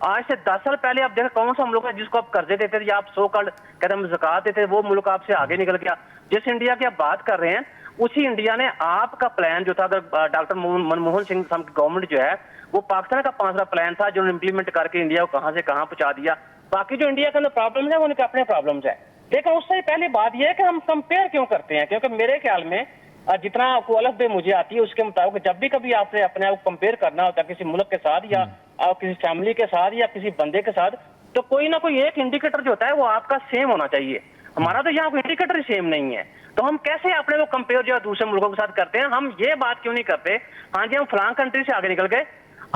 آج سے 10 سال پہلے آپ دیکھیں کون سا ملک ہے جس کو آپ قرضے دیتے تھے یا آپ 100 کہتے ہیں زکات دیتے تھے، وہ ملک آپ سے آگے نکل گیا. جس انڈیا کی آپ بات کر رہے ہیں اسی انڈیا نے آپ کا پلان جو تھا، اگر ڈاکٹر منموہن سنگھ صاحب کی گورنمنٹ جو ہے وہ پاکستان کا 5 پلان تھا جو امپلیمنٹ کر کے انڈیا کو کہاں سے کہاں پہنچا دیا. باقی جو انڈیا کے اندر پرابلمز ہیں وہ ان کے اپنے پرابلمز ہیں. لیکن اس سے پہلے بات یہ ہے کہ ہم کمپیئر کیوں کرتے ہیں، کیونکہ میرے خیال میں جتنا کو الف بے مجھے آتی ہے اس کے مطابق جب بھی کبھی آپ نے اپنے آپ کو کمپیئر کرنا ہوتا ہے کسی ملک کے ساتھ یا کسی فیملی کے ساتھ یا کسی بندے کے ساتھ، تو کوئی نہ کوئی ایک انڈیکیٹر جو ہوتا ہے وہ آپ کا سیم ہونا چاہیے. ہمارا تو یہاں کوئی انڈیکیٹر ہی سیم نہیں ہے، تو ہم کیسے اپنے کو کمپیئر جو ہے دوسرے ملکوں کے ساتھ کرتے ہیں؟ ہم یہ بات کیوں نہیں کرتے ہاں جی ہم فلاں کنٹری سے آگے نکل گئے،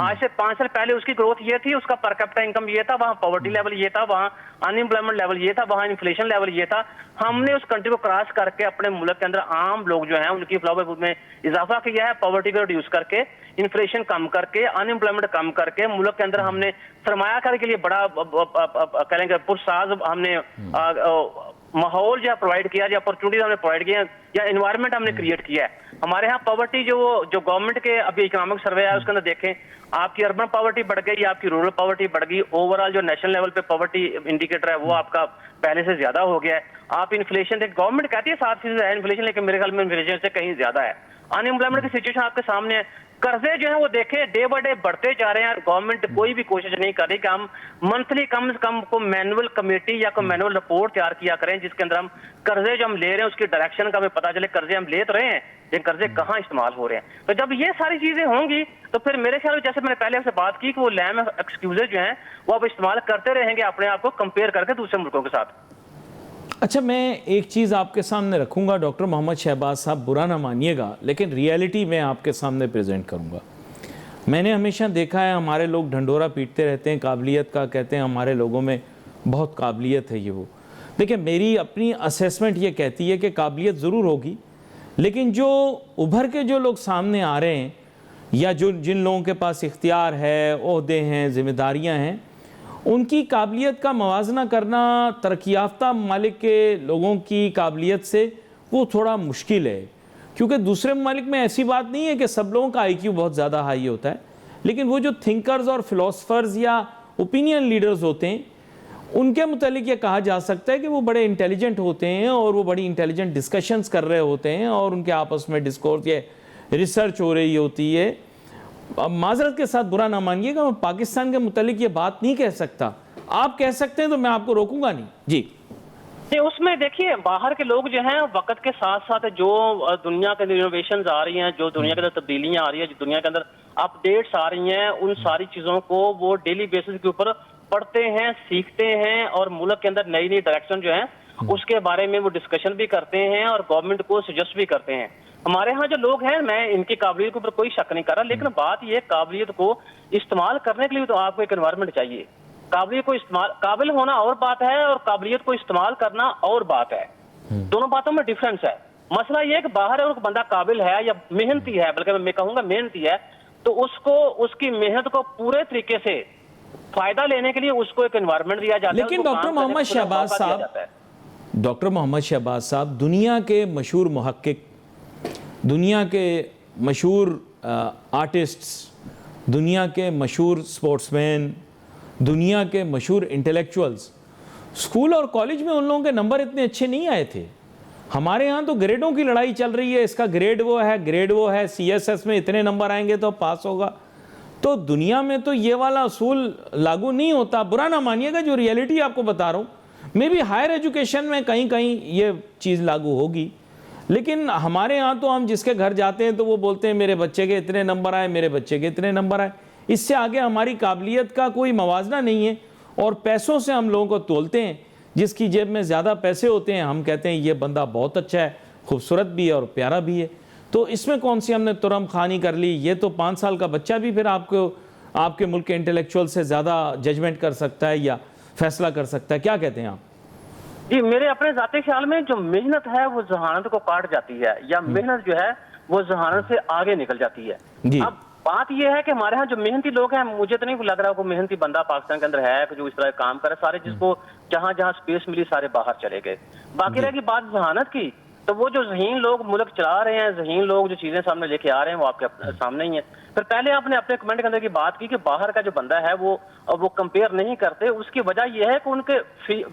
آج سے 5 سال پہلے اس کی گروتھ یہ تھی، اس کا پر کیپٹا انکم یہ تھا، وہاں پاورٹی لیول یہ تھا، وہاں ان امپلائمنٹ لیول یہ تھا، وہاں انفلیشن لیول یہ تھا. ہم نے اس کنٹری کو کراس کر کے اپنے ملک کے اندر عام لوگ جو ہیں ان کی فلاور میں اضافہ کیا ہے، پاورٹی کو ریڈیوس کر کے، انفلیشن کم کر کے، ان امپلائمنٹ کم کر کے، ملک کے اندر ہم نے سرمایہ کاری کے لیے بڑا کہیں گے پرساز ہم نے ماحول جو پرووائڈ کیا، جو اپرچونیٹیز ہم نے پرووائڈ کیا یا انوائرمنٹ ہم نے کریٹ کیا ہے. ہمارے ہاں پاورٹی جو گورنمنٹ کے ابھی اکنامک سروے ہے اس کے اندر دیکھیں آپ کی اربن پاورٹی بڑھ گئی، آپ کی رورل پاورٹی بڑھ گئی، اوور آل جو نیشنل لیول پہ پاورٹی انڈیکیٹر ہے وہ آپ کا پہلے سے زیادہ ہو گیا ہے. آپ انفلیشن دیکھ، گورنمنٹ کہتی ہے 7% ہے انفلیشن، لیکن میرے خیال میں انفلیشن سے کہیں زیادہ ہے. ان امپلائمنٹ کی سچویشن آپ کے سامنے ہے. قرضے جو ہیں وہ دیکھیں ڈے بائی ڈے بڑھتے جا رہے ہیں. گورنمنٹ کوئی بھی کوشش نہیں کر رہی کہ ہم منتھلی کم سے کم کو مینول کمیٹی یا کوئی مینول رپورٹ تیار کیا کریں جس کے اندر ہم قرضے جو ہم لے رہے ہیں اس کی ڈائریکشن کا ہمیں پتہ چلے. قرضے ہم لے تو رہے ہیں لیکن قرضے کہاں استعمال ہو رہے ہیں. تو جب یہ ساری چیزیں ہوں گی تو پھر میرے خیال میں جیسے میں نے پہلے سے بات کی کہ وہ لیم ایکسکیوزز جو ہیں وہ آپ استعمال کرتے رہیں گے اپنے آپ کو کمپیئر کر کے دوسرے ملکوں کے ساتھ. اچھا میں ایک چیز آپ کے سامنے رکھوں گا ڈاکٹر محمد شہباز صاحب، برا نہ مانیے گا لیکن ریئلٹی میں آپ کے سامنے پریزنٹ کروں گا. میں نے ہمیشہ دیکھا ہے ہمارے لوگ ڈھنڈورا پیٹتے رہتے ہیں قابلیت کا، کہتے ہیں ہمارے لوگوں میں بہت قابلیت ہے یہ وہ. دیکھیں میری اپنی اسیسمنٹ یہ کہتی ہے کہ قابلیت ضرور ہوگی لیکن جو ابھر کے جو لوگ سامنے آ رہے ہیں یا جن لوگوں کے پاس اختیار ہے، عہدے ہیں، ذمہ داریاں ہیں، ان کی قابلیت کا موازنہ کرنا ترقی یافتہ ممالک کے لوگوں کی قابلیت سے وہ تھوڑا مشکل ہے. کیونکہ دوسرے ممالک میں ایسی بات نہیں ہے کہ سب لوگوں کا آئی کیو بہت زیادہ ہائی ہوتا ہے، لیکن وہ جو تھنکرز اور فلاسفرز یا اوپینین لیڈرز ہوتے ہیں ان کے متعلق یہ کہا جا سکتا ہے کہ وہ بڑے انٹیلیجنٹ ہوتے ہیں اور وہ بڑی انٹیلیجنٹ ڈسکشنز کر رہے ہوتے ہیں اور ان کے آپس میں ڈسکورس یا ریسرچ ہو رہی ہوتی ہے. اب معذرت کے ساتھ برا نہ مانیے گا، میں پاکستان کے متعلق یہ بات نہیں کہہ سکتا. آپ کہہ سکتے ہیں تو میں آپ کو روکوں گا نہیں. جی اس میں دیکھیے باہر کے لوگ جو ہیں وقت کے ساتھ ساتھ جو دنیا کے انوویشنز آ رہی ہیں، جو دنیا کے اندر تبدیلیاں آ رہی ہیں، جو دنیا کے اندر اپ ڈیٹس آ رہی ہیں، ان ساری چیزوں کو وہ ڈیلی بیسس کے اوپر پڑھتے ہیں، سیکھتے ہیں اور ملک کے اندر نئی نئی ڈائریکشن جو ہیں اس کے بارے میں وہ ڈسکشن بھی کرتے ہیں اور گورنمنٹ کو سجیسٹ بھی کرتے ہیں. ہمارے ہاں جو لوگ ہیں میں ان کی قابلیت کے اوپر کوئی شک نہیں کر رہا، لیکن بات یہ قابلیت کو استعمال کرنے کے لیے تو آپ کو ایک انوائرمنٹ چاہیے. قابلیت کو استعمال، قابل ہونا اور بات ہے اور قابلیت کو استعمال کرنا اور بات ہے. دونوں باتوں میں ڈفرنس ہے. مسئلہ یہ کہ باہر ہے اور بندہ قابل ہے یا محنتی ہے، بلکہ میں کہوں گا محنتی ہے، تو اس کو اس کی محنت کو پورے طریقے سے فائدہ لینے کے لیے اس کو ایک انوائرمنٹ دیا جاتا ہے. لیکن ڈاکٹر محمد شہباز صاحب، ڈاکٹر محمد شہباز صاحب، دنیا کے مشہور محقق، دنیا کے مشہور آرٹسٹس، دنیا کے مشہور سپورٹس مین، دنیا کے مشہور انٹلیکچوئلز، اسکول اور کالج میں ان لوگوں کے نمبر اتنے اچھے نہیں آئے تھے. ہمارے ہاں تو گریڈوں کی لڑائی چل رہی ہے، اس کا گریڈ وہ ہے، گریڈ وہ ہے، سی ایس ایس میں اتنے نمبر آئیں گے تو پاس ہوگا. تو دنیا میں تو یہ والا اصول لاگو نہیں ہوتا. برا نہ مانیے گا، جو ریئلٹی آپ کو بتا رہا ہوں، میں بھی ہائر ایجوکیشن میں کہیں کہیں یہ چیز لاگو ہوگی، لیکن ہمارے ہاں تو ہم جس کے گھر جاتے ہیں تو وہ بولتے ہیں میرے بچے کے اتنے نمبر آئے، میرے بچے کے اتنے نمبر آئے. اس سے آگے ہماری قابلیت کا کوئی موازنہ نہیں ہے اور پیسوں سے ہم لوگوں کو تولتے ہیں. جس کی جیب میں زیادہ پیسے ہوتے ہیں ہم کہتے ہیں یہ بندہ بہت اچھا ہے، خوبصورت بھی ہے اور پیارا بھی ہے. تو اس میں کون سی ہم نے ترم خانی کر لی؟ یہ تو 5 سال کا بچہ بھی پھر آپ کے ملک کے انٹلیکچوئل سے زیادہ ججمنٹ کر سکتا ہے یا فیصلہ کر سکتا ہے. کیا کہتے ہیں آپ؟ جی میرے اپنے ذاتی خیال میں جو محنت ہے وہ ذہانت کو کاٹ جاتی ہے، یا محنت جو ہے وہ ذہانت سے آگے نکل جاتی ہے. اب بات یہ ہے کہ ہمارے ہاں جو محنتی لوگ ہیں، مجھے تو نہیں لگ رہا کوئی محنتی بندہ پاکستان کے اندر ہے کہ جو اس طرح کام کرے. سارے جس کو جہاں جہاں سپیس ملی سارے باہر چلے گئے. باقی رہ گی بات ذہانت کی، تو وہ جو ذہین لوگ ملک چلا رہے ہیں, ذہین لوگ جو چیزیں سامنے لے کے آ رہے ہیں, وہ آپ کے سامنے ہی ہیں. پھر پہلے آپ نے اپنے کمنٹ کے اندر کی بات کی کہ باہر کا جو بندہ ہے وہ کمپیئر نہیں کرتے. اس کی وجہ یہ ہے کہ ان کے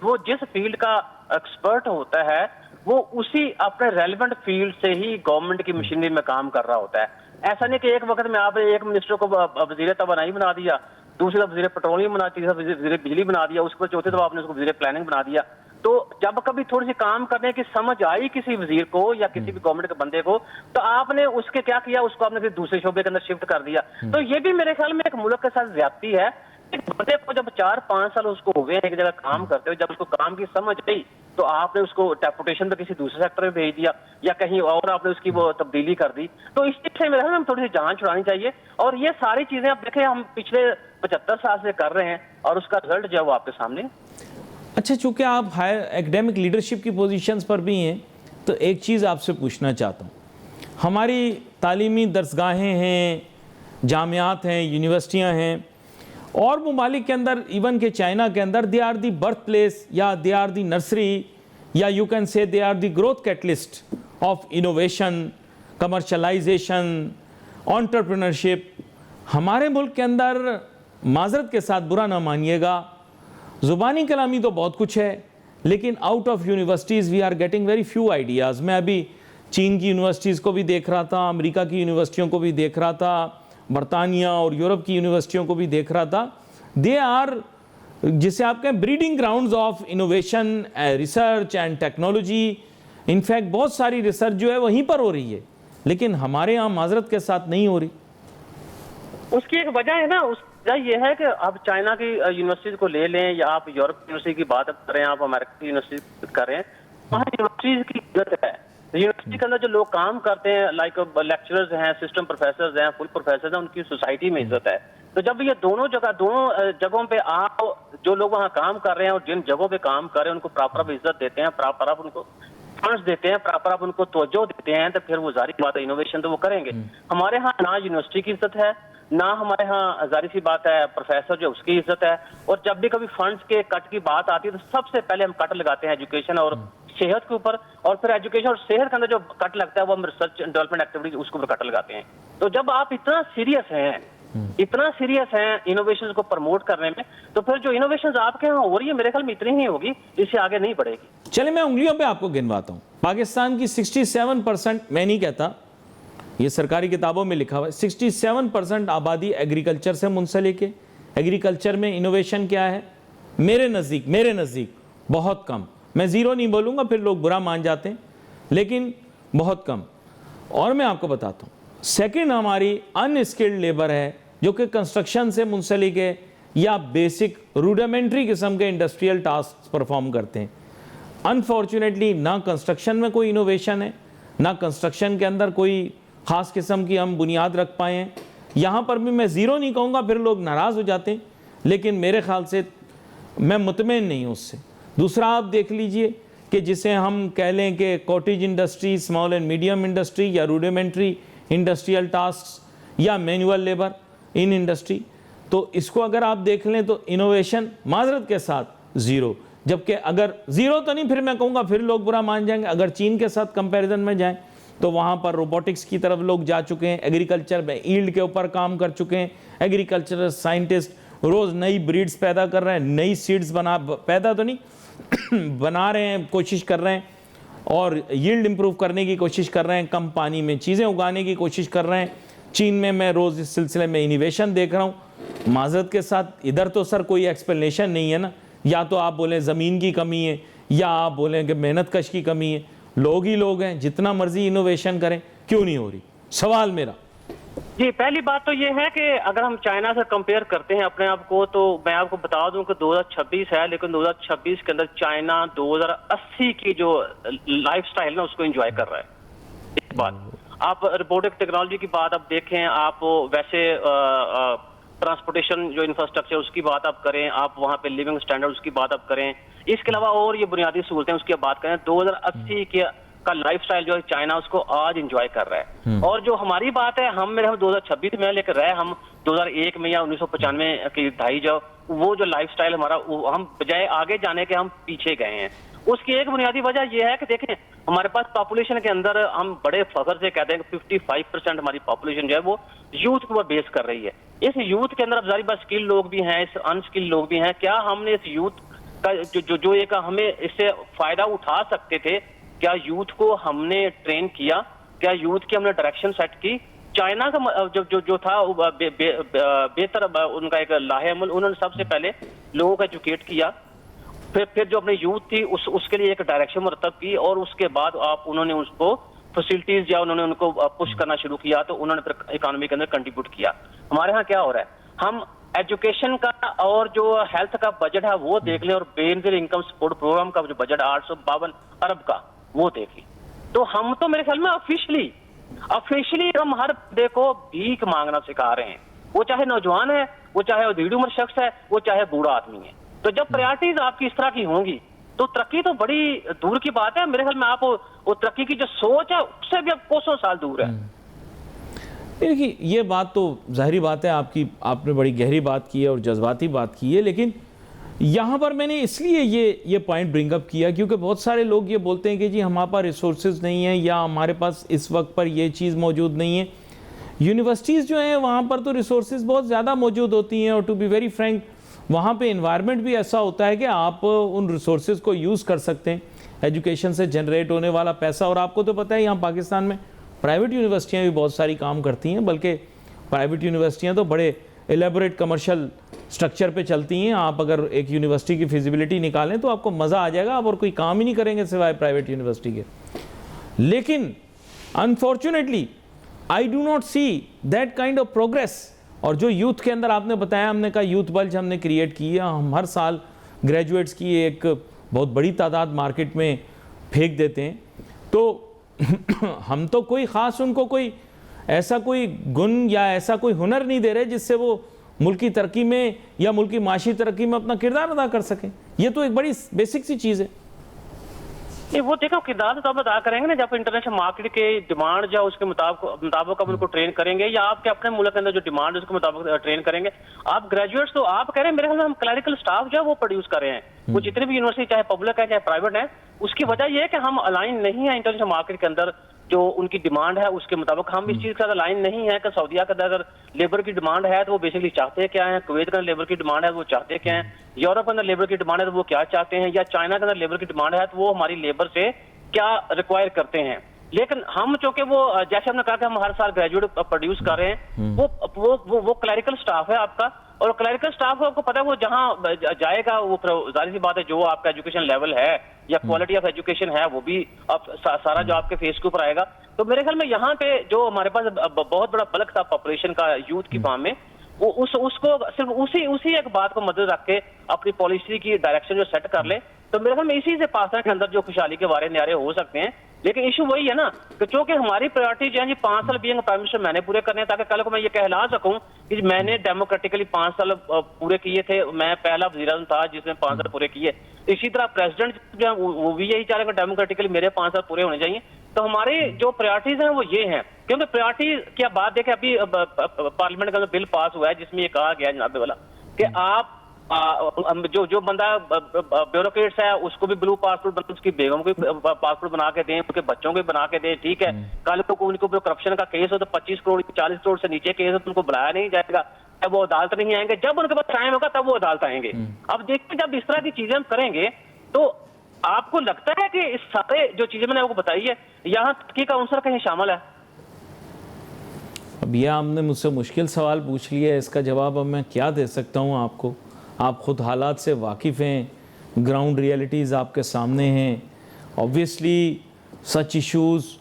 وہ جس فیلڈ کا ایکسپرٹ ہوتا ہے وہ اسی اپنے ریلیونٹ فیلڈ سے ہی گورنمنٹ کی مشینری میں کام کر رہا ہوتا ہے. ایسا نہیں کہ ایک وقت میں آپ نے ایک منسٹر کو وزیر توانائی بنا دیا, دوسری دفعہ وزیر پیٹرولیم بنا دیا, تیسری وزیر بجلی بنا دیا, اس کو چوتھی دفعہ آپ نے اس کو وزیر پلاننگ بنا دیا. تو جب کبھی تھوڑی سی کام کرنے کی سمجھ آئی کسی وزیر کو یا کسی بھی گورنمنٹ کے بندے کو, تو آپ نے اس کے کیا کیا, اس کو آپ نے پھر دوسرے شعبے کے اندر شفٹ کر دیا. تو یہ بھی میرے خیال میں ایک ملک کے ساتھ زیادتی ہے. ایک بندے کو جب 4-5 سال اس کو ہوئے ایک جگہ کام کرتے ہوئے, جب اس کو کام کی سمجھ آئی تو آپ نے اس کو ڈیپوٹیشن پہ کسی دوسرے سیکٹر میں بھیج دیا یا کہیں اور آپ نے اس کی وہ تبدیلی کر دی. تو اس چیز سے میرے خیال میں ہم تھوڑی سی جان چھڑانی چاہیے. اور یہ ساری چیزیں آپ دیکھیں ہم پچھلے 75 سال سے کر رہے ہیں اور اس کا رزلٹ جو ہے وہ آپ کے سامنے. اچھا, چونکہ آپ ہائر ایکڈیمک لیڈرشپ کی پوزیشنز پر بھی ہیں تو ایک چیز آپ سے پوچھنا چاہتا ہوں. ہماری تعلیمی درسگاہیں ہیں, جامعات ہیں, یونیورسٹیاں ہیں, اور ممالک کے اندر ایون کہ چائنا کے اندر they are the birth place یا دے آر دی نرسری یا you can say they are the growth catalyst of innovation, commercialization, entrepreneurship. ہمارے ملک کے اندر معذرت کے ساتھ برا نہ مانیے گا, زبانی کلامی تو بہت کچھ ہے, لیکن out of universities we are getting very few ideas. میں ابھی چین کی یونیورسٹیز کو بھی دیکھ رہا تھا, امریکہ کی یونیورسٹیوں کو بھی دیکھ رہا تھا, برطانیہ اور یورپ کی یونیورسٹیوں کو بھی دیکھ رہا تھا. دے آر جسے آپ کہیں breeding grounds of innovation, research and technology. In fact بہت ساری ریسرچ جو ہے وہیں پر ہو رہی ہے, لیکن ہمارے ہاں معذرت کے ساتھ نہیں ہو رہی. اس کی ایک وجہ ہے نا, اس وجہ یہ ہے کہ آپ چائنا کی یونیورسٹیز کو لے لیں یا آپ یورپ کی یونیورسٹی کی بات کریں, آپ امریکہ کی یونیورسٹی کریں, وہاں یونیورسٹیز کی عزت ہے. یونیورسٹی کے اندر جو لوگ کام کرتے ہیں لائک لیکچررز ہیں, اسسٹنٹ پروفیسرز ہیں, فل پروفیسرز ہیں, ان کی سوسائٹی میں عزت ہے. تو جب یہ دونوں جگہوں پہ آپ جو لوگ وہاں کام کر رہے ہیں اور جن جگہوں پہ کام کر رہے ہیں ان کو پراپر آپ عزت دیتے ہیں, پراپر آپ ان کو فنڈز دیتے ہیں, پراپر آپ ان کو توجہ دیتے ہیں, تو پھر وہ ظاہر بات ہے انوویشن تو وہ کریں گے. ہمارے ہاں نہ یونیورسٹی کی عزت ہے, نہ ہمارے ہاں ظاہر سی بات ہے پروفیسر جو اس کی عزت ہے. اور جب بھی کبھی فنڈز کے کٹ کی بات آتی ہے تو سب سے پہلے ہم کٹ لگاتے ہیں ایجوکیشن اور صحت کے اوپر, اور پھر ایجوکیشن اور صحت کے اندر جو کٹ لگتا ہے وہ ہم ریسرچ اینڈ ڈیولپمنٹ ایکٹیویٹیز اس کے اوپر کٹ لگاتے ہیں. تو جب آپ اتنا سیریس ہیں انوویشنز کو پروموٹ کرنے میں, تو پھر جو انوویشنز آپ کے یہاں ہو رہی ہے میرے خیال میں اتنی ہی ہوگی, اس سے آگے نہیں بڑھے گی. چلے میں انگلیوں پہ آپ کو گنواتا ہوں. پاکستان کی 67%, میں نہیں کہتا, یہ سرکاری کتابوں میں لکھا ہوا ہے, 67% آبادی ایگریکلچر سے منسلک ہے. ایگریکلچر میں انوویشن کیا ہے؟ میرے نزدیک بہت کم. میں زیرو نہیں بولوں گا, پھر لوگ برا مان جاتے ہیں, لیکن بہت کم. اور میں آپ کو بتاتا ہوں, سیکنڈ ہماری ان اسکلڈ لیبر ہے جو کہ کنسٹرکشن سے منسلک ہے یا بیسک روڈیمنٹری قسم کے انڈسٹریل ٹاسک پرفارم کرتے ہیں. انفارچونیٹلی نہ کنسٹرکشن میں کوئی انوویشن ہے, نہ کنسٹرکشن کے اندر کوئی خاص قسم کی ہم بنیاد رکھ پائے ہیں. یہاں پر بھی میں زیرو نہیں کہوں گا, پھر لوگ ناراض ہو جاتے ہیں, لیکن میرے خیال سے میں مطمئن نہیں ہوں اس سے. دوسرا آپ دیکھ لیجئے کہ جسے ہم کہہ لیں کہ cottage industry, small and medium industry یا روڈیمنٹری انڈسٹریل ٹاسکس یا مینول لیبر ان انڈسٹری, تو اس کو اگر آپ دیکھ لیں تو انوویشن معذرت کے ساتھ زیرو. جبکہ اگر زیرو تو نہیں, پھر میں کہوں گا پھر لوگ برا مان جائیں گے. اگر چین کے ساتھ کمپیریزن میں جائیں تو وہاں پر روبوٹکس کی طرف لوگ جا چکے ہیں, ایگریکلچر میں ایلڈ کے اوپر کام کر چکے ہیں. ایگریکلچرل سائنٹسٹ روز نئی بریڈز پیدا کر رہے ہیں, نئی سیڈز پیدا تو نہیں بنا رہے ہیں, کوشش کر رہے ہیں, اور ییلڈ امپروو کرنے کی کوشش کر رہے ہیں, کم پانی میں چیزیں اگانے کی کوشش کر رہے ہیں. چین میں روز اس سلسلے میں انوویشن دیکھ رہا ہوں. معذرت کے ساتھ ادھر تو سر کوئی ایکسپلینیشن نہیں ہے نا. یا تو آپ بولیں زمین کی کمی ہے, یا آپ بولیں کہ محنت کش کی کمی ہے. لوگ ہی لوگ ہیں, جتنا مرضی انوویشن کریں, کیوں نہیں ہو رہی؟ سوال میرا. جی, پہلی بات تو یہ ہے کہ اگر ہم چائنا سے کمپیئر کرتے ہیں اپنے آپ کو, تو میں آپ کو بتا دوں کہ 2026 ہے, لیکن 2026 کے اندر چائنا 2080 کی جو لائف سٹائل ہے اس کو انجوائے کر رہا ہے. ایک بات, آپ روبوٹک ٹیکنالوجی کی بات آپ دیکھیں, آپ ویسے ٹرانسپورٹیشن جو انفراسٹرکچر اس کی بات آپ کریں, آپ وہاں پہ لیونگ سٹینڈرڈ اس کی بات آپ کریں, اس کے علاوہ اور یہ بنیادی سہولتیں اس کی بات کریں, 2080 کا لائف سٹائل جو ہے چائنا اس کو آج انجوائے کر رہا ہے. اور جو ہماری بات ہے, ہم 2026 میں لے کر رہے, ہم 2001 میں یا 1995 کی دہائی جو وہ جو لائف سٹائل ہمارا, ہم بجائے آگے جانے کے ہم پیچھے گئے ہیں. اس کی ایک بنیادی وجہ یہ ہے کہ دیکھیں ہمارے پاس پاپولیشن کے اندر ہم بڑے فخر سے کہتے ہیں کہ 55% ہماری پاپولیشن جو ہے وہ یوتھ کو بیس کر رہی ہے. اس یوتھ کے اندر اب ظاہر بات اسکل لوگ بھی ہیں, اس انسکل لوگ بھی ہیں. کیا ہم نے اس یوتھ کا جو ایک ہمیں اس سے فائدہ اٹھا سکتے تھے, کیا یوتھ کو ہم نے ٹرین کیا, کیا یوتھ کی ہم نے ڈائریکشن سیٹ کی؟ چائنا کا جو تھا بہتر ان کا ایک لاہے عمل, انہوں نے سب سے پہلے لوگوں کو ایجوکیٹ کیا, پھر جو اپنی یوتھ تھی اس کے لیے ایک ڈائریکشن مرتب کی, اور اس کے بعد انہوں نے اس کو فیسلٹیز یا انہوں نے ان کو پش کرنا شروع کیا, تو انہوں نے پھر اکانومی کے اندر کنٹریبیوٹ کیا. ہمارے ہاں کیا ہو رہا ہے, ہم ایجوکیشن کا اور جو ہیلتھ کا بجٹ ہے وہ دیکھ لیں, اور بے نظیر انکم سپورٹ پروگرام کا جو بجٹ 852 ارب کا وہ دیکھ لیں, تو ہم تو میرے خیال میں آفیشلی ہم ہر بندے کو بھیک مانگنا سکھا رہے ہیں, وہ چاہے نوجوان ہے, وہ چاہے ادھیڑی عمر شخص ہے, وہ چاہے بوڑھا آدمی ہے. تو جب پریارٹیز آپ کی اس طرح کی ہوں گی تو ترقی تو بڑی دور کی بات ہے. میرے خیال میں آپ وہ ترقی کی جو سوچ ہے اس سے بھی اب کوسوں سال دور ہے. دیکھیے یہ بات تو ظاہری بات ہے آپ نے بڑی گہری بات کی ہے اور جذباتی بات کی ہے, لیکن یہاں پر میں نے اس لیے یہ پوائنٹ برنگ اپ کیا کیونکہ بہت سارے لوگ یہ بولتے ہیں کہ جی ہمارے پاس ریسورسز نہیں ہیں یا ہمارے پاس اس وقت پر یہ چیز موجود نہیں ہے. یونیورسٹیز جو ہیں وہاں پر تو ریسورسز بہت زیادہ موجود ہوتی ہیں, اور ٹو بی ویری فرینک وہاں پہ انوائرمنٹ بھی ایسا ہوتا ہے کہ آپ ان ریسورسز کو یوز کر سکتے ہیں. ایجوکیشن سے جنریٹ ہونے والا پیسہ, اور آپ کو تو پتہ ہے یہاں پاکستان میں پرائیویٹ یونیورسٹیاں بھی بہت ساری کام کرتی ہیں, بلکہ پرائیویٹ یونیورسٹیاں تو بڑے ایلیبوریٹ کمرشل سٹرکچر پہ چلتی ہیں. آپ اگر ایک یونیورسٹی کی فیزیبلٹی نکالیں تو آپ کو مزہ آ جائے گا, آپ اور کوئی کام ہی نہیں کریں گے سوائے پرائیویٹ یونیورسٹی کے. لیکن unfortunately I do not see that kind of progress. اور جو یوتھ کے اندر آپ نے بتایا, ہم نے کہا یوتھ بلج ہم نے کریٹ کی ہے, ہم ہر سال گریجویٹس کی ایک بہت بڑی تعداد مارکیٹ میں پھینک دیتے ہیں, تو ہم تو کوئی خاص ان کو کوئی ایسا کوئی گن یا ایسا کوئی ہنر نہیں دے رہے جس سے وہ ملکی ترقی میں یا ملکی معاشی ترقی میں اپنا کردار ادا کر سکیں. یہ تو ایک بڑی بیسک سی چیز ہے. وہ دیکھو کردار تو آپ ادا کریں گے نا جب انٹرنیشنل مارکیٹ کے ڈیمانڈ جو اس کے مطابق آپ ان کو ٹرین کریں گے, یا آپ کے اپنے ملک کے اندر جو ڈیمانڈ ہے اس کے مطابق ٹرین کریں گے. آپ گریجویٹس تو آپ کہہ رہے ہیں, میرے خیال میں ہم کلریکل سٹاف جو ہے وہ پروڈیوس کر رہے ہیں, وہ جتنے بھی یونیورسٹی چاہے پبلک ہے چاہے پرائیویٹ ہے. اس کی وجہ یہ ہے کہ ہم الائن نہیں ہیں انٹرنیشنل مارکیٹ کے اندر جو ان کی ڈیمانڈ ہے اس کے مطابق. ہم اس چیز کے ساتھ الائن نہیں ہے کہ سعودیہ کے اندر لیبر کی ڈیمانڈ ہے تو وہ بیسکلی چاہتے کیا ہیں, کویت کے اندر لیبر کی ڈیمانڈ ہے وہ چاہتے کیا ہیں, یورپ کے اندر لیبر کی ڈیمانڈ ہے تو وہ کیا چاہتے ہیں, یا چائنا کے اندر لیبر کی ڈیمانڈ ہے تو وہ ہماری لیبر سے کیا ریکوائر کرتے ہیں. لیکن ہم چونکہ وہ جیسے ہم نے کہا کہ ہم ہر سال گریجویٹ پروڈیوس کر رہے ہیں, وہ کلریکل سٹاف ہے آپ کا, اور کلریکل سٹاف کو آپ کو پتا ہے وہ جہاں جائے گا وہ ظاہر سی بات ہے جو آپ کا ایجوکیشن لیول ہے یا کوالٹی آف ایجوکیشن ہے وہ بھی سارا جو آپ کے فیس کے اوپر آئے گا. تو میرے خیال میں یہاں پہ جو ہمارے پاس بہت بڑا بلک تھا پاپولیشن کا یوتھ کی فارم میں, اس کو صرف اسی ایک بات کو مدد رکھ کے اپنی پالیسی کی ڈائریکشن جو سیٹ کر لے تو میرے خیال میں اسی سے پاکستان کے اندر جو خوشحالی کے وارے نیارے ہو سکتے ہیں. لیکن ایشو وہی ہے نا کہ چونکہ ہماری پرائرٹی جو ہے 5 سال بینگ پرائم منسٹر میں نے پورے کرنے ہیں تاکہ کل کو میں یہ کہلا سکوں کہ میں نے ڈیموکریٹکلی 5 سال پورے کیے تھے, میں پہلا وزیر اعظم تھا جس نے 5 سال پورے کیے. اسی طرح پریزیڈنٹ جو ہے وہ بھی یہی چاہ رہے ہیں کہ ڈیموکریٹکلی میرے 5 سال پورے ہونے چاہیے. تو ہماری جو پریارٹیز ہیں وہ یہ ہیں, کیونکہ پریارٹی کی بات دیکھیں ابھی پارلیمنٹ کا بل پاس ہوا ہے جس میں یہ کہا گیا جناب والا کہ آپ جو بندہ بیوروکریٹس ہے اس کو بھی بلو پاسپورٹ بنا, اس کی بیگم کو پاسپورٹ بنا کے دیں, اس کے بچوں کو بنا کے دیں, ٹھیک ہے. کل کو ان کو کرپشن کا کیس ہو تو 25 کروڑ 40 کروڑ سے نیچے کیس ہو تو ان کو بلایا نہیں جائے گا, جب وہ عدالت نہیں آئیں گے, جب ان کے پاس ٹائم ہوگا تب وہ عدالت آئیں گے. اب دیکھیں جب اس طرح کی چیزیں ہم کریں گے تو آپ کو لگتا ہے کہ اس سارے جو چیزیں میں نے آپ کو بتائی ہے یہاں ترقی کا عنصر کہیں شامل ہے؟ اب یہ آپ نے مجھ سے مشکل سوال پوچھ لیا ہے, اس کا جواب اب میں کیا دے سکتا ہوں آپ کو. آپ خود حالات سے واقف ہیں, گراؤنڈ ریئلٹیز آپ کے سامنے ہیں. obviously such issues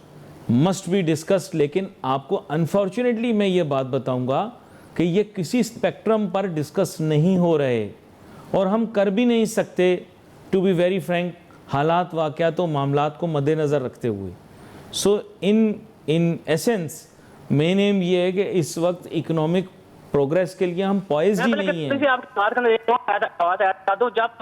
must be discussed, لیکن آپ کو انفارچونیٹلی میں یہ بات بتاؤں گا کہ یہ کسی اسپیکٹرم پر ڈسکس نہیں ہو رہے اور ہم کر بھی نہیں سکتے ٹو بی ویری فرینک, حالات واقعات و معاملات کو مد نظر رکھتے ہوئے. سو ان ایسنس مین ایم یہ ہے کہ اس وقت اکنامک پروگریس کے لیے ہم پوائزڈ ہی نہیں ہیں. آپ کی بات کرنے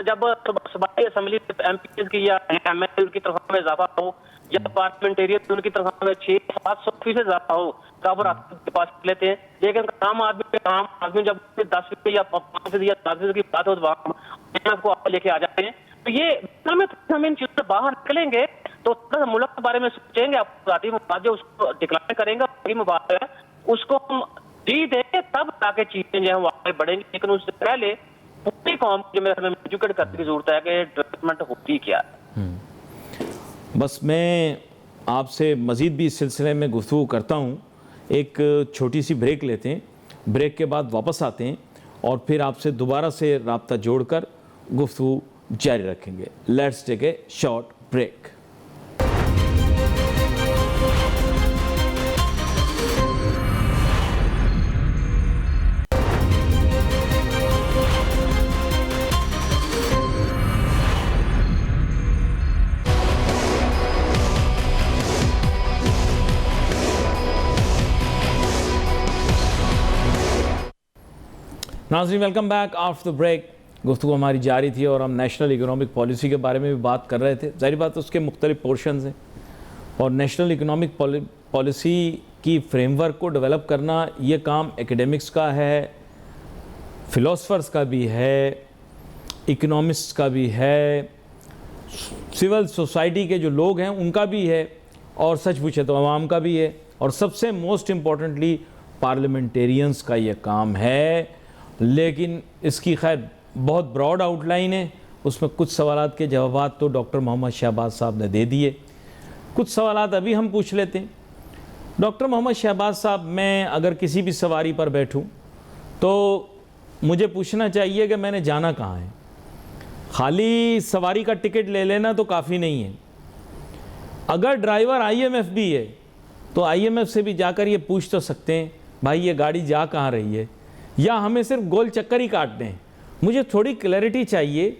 جب صوبائی اسمبلی ایم پیز کی یا ایم ایل اے کی تنخواہ میں اضافہ ہو یا پارلیمنٹیرین ان کی تنخواہ میں 600-700% اضافہ ہو تو آپ کے پاس لیتے ہیں, لیکن عام آدمی جب 10% یا 5% یا 10% کی بات ہو تو آپ کو لے کے آ جاتے ہیں. تو یہ ہم ان چیزوں سے باہر نکلیں گے تو ملک کے بارے میں سوچیں گے, افرادی مفاد جو اس کو ڈکلائن کریں گے, وہی مفاد ہے اس کو ہم جی دیں گے, تب تاکہ چیزیں جو ہیں وہ آگے بڑھیں گی. لیکن اس سے پہلے پوری قوم جو ہمیں ایجوکیٹ کرنے کی ضرورت ہے کہ ڈیولپمنٹ ہوتی کیا ہے. بس میں آپ سے مزید بھی اس سلسلے میں گفتگو کرتا ہوں. ایک چھوٹی سی بریک لیتے ہیں, بریک کے بعد واپس آتے ہیں اور پھر آپ سے دوبارہ سے رابطہ جوڑ کر گفتگو جاری رکھیں گے. Let's take a short break. ناظرین welcome back after the break. گفتگو ہماری جاری تھی اور ہم نیشنل اکنامک پالیسی کے بارے میں بھی بات کر رہے تھے. ظاہر بات اس کے مختلف پورشنز ہیں اور نیشنل اکنامک پالیسی کی فریم ورک کو ڈیولپ کرنا یہ کام ایکیڈیمکس کا ہے, فلاسفرز کا بھی ہے, اکنامسٹ کا بھی ہے, سول سوسائٹی کے جو لوگ ہیں ان کا بھی ہے, اور سچ پوچھے تو عوام کا بھی ہے, اور سب سے موسٹ امپورٹنٹلی پارلیمنٹیرینز کا یہ کام ہے. لیکن اس کی خیر بہت براڈ آؤٹ لائن ہے, اس میں کچھ سوالات کے جوابات تو ڈاکٹر محمد شہباز صاحب نے دے دیے. کچھ سوالات ابھی ہم پوچھ لیتے ہیں. ڈاکٹر محمد شہباز صاحب, میں اگر کسی بھی سواری پر بیٹھوں تو مجھے پوچھنا چاہیے کہ میں نے جانا کہاں ہے. خالی سواری کا ٹکٹ لے لینا تو کافی نہیں ہے. اگر ڈرائیور آئی ایم ایف بھی ہے تو آئی ایم ایف سے بھی جا کر یہ پوچھ تو سکتے ہیں بھائی یہ گاڑی جا کہاں رہی ہے, یا ہمیں صرف گول چکر ہی کاٹنے ہیں. مجھے تھوڑی کلیئرٹی چاہیے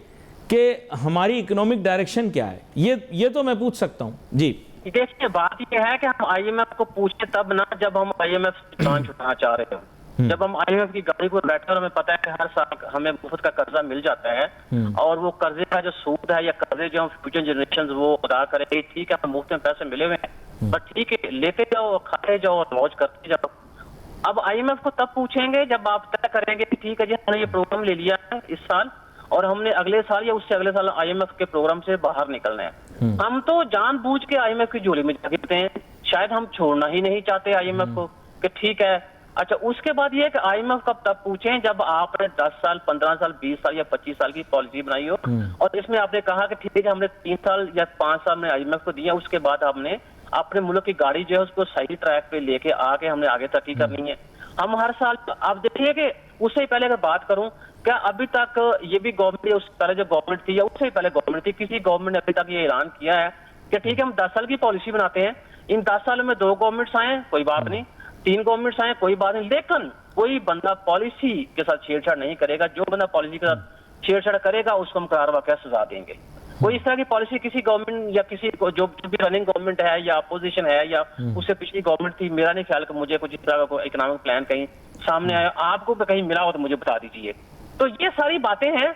کہ ہماری اکنامک ڈائریکشن کیا ہے, یہ تو میں پوچھ سکتا ہوں. جی دیکھیے, بات یہ ہے کہ ہم آئی ایم ایف کو پوچھیں تب نہ جب ہم آئی ایم ایف سے جان چھٹانا چاہ رہے ہوں. جب ہم آئی ایم ایف کی گاڑی پر بیٹھے اور ہمیں پتا ہے کہ ہر سال ہمیں مفت کا قرضہ مل جاتا ہے, اور وہ قرضے کا جو سود ہے یا قرضے جو ہم فیوچر جنریشن وہ ادا کریں, ٹھیک ہے ہم مفت میں پیسے ملے ہوئے ہیں پر ٹھیک ہے لیتے جاؤ, کھاتے جاؤ, موج کرتے جاؤ. اب آئی ایم ایف کو تب پوچھیں گے جب آپ طے کریں گے کہ ٹھیک ہے جی ہم نے یہ پروگرام لے لیا ہے اس سال, اور ہم نے اگلے سال یا اس سے اگلے سال آئی ایم ایف کے پروگرام سے باہر نکلنا ہے. ہم تو جان بوجھ کے آئی ایم ایف کی جھولی میں جا گرتے ہیں, شاید ہم چھوڑنا ہی نہیں چاہتے آئی ایم ایف کو کہ ٹھیک ہے. اچھا, اس کے بعد یہ ہے کہ آئی ایم ایف کب تب پوچھیں جب آپ نے 10 سال 15 سال 20 سال یا 25 سال کی پالیسی بنائی ہو, اور اس میں آپ نے کہا کہ ٹھیک ہے ہم نے 3 سال یا 5 سال میں آئی ایم ایف کو دیا, اس کے بعد ہم نے اپنے ملک کی گاڑی جو ہے اس کو صحیح ٹریک پہ لے کے آ کے ہم نے آگے ترقی کرنی ہے. ہم ہر سال, آپ دیکھیے کہ اس سے پہلے اگر بات کروں, کیا ابھی تک یہ بھی گورنمنٹ, اس سے پہلے جو گورنمنٹ تھی یا اس سے پہلے گورنمنٹ تھی, کسی گورنمنٹ نے ابھی تک یہ اعلان کیا ہے کہ ٹھیک ہے ہم 10 سال کی پالیسی بناتے ہیں, ان 10 سالوں میں 2 گورنمنٹس آئے کوئی بات نہیں, 3 گورنمنٹس آئے کوئی بات نہیں, لیکن کوئی بندہ پالیسی کے ساتھ چھیڑ چھاڑ نہیں کرے گا. جو بندہ پالیسی کے ساتھ چھیڑ چھاڑ کرے گا اس کو ہم قرار واقعہ سزا دیں گے. کوئی اس طرح کی پالیسی کسی گورنمنٹ یا کسی جو بھی رننگ گورنمنٹ ہے یا اپوزیشن ہے یا اس سے پچھلی گورنمنٹ تھی, میرا نہیں خیال کہ مجھے کچھ اس طرح کا اکنامک پلان کہیں سامنے آیا. آپ کو کہیں ملا ہو تو مجھے بتا دیجیے. تو یہ ساری باتیں ہیں,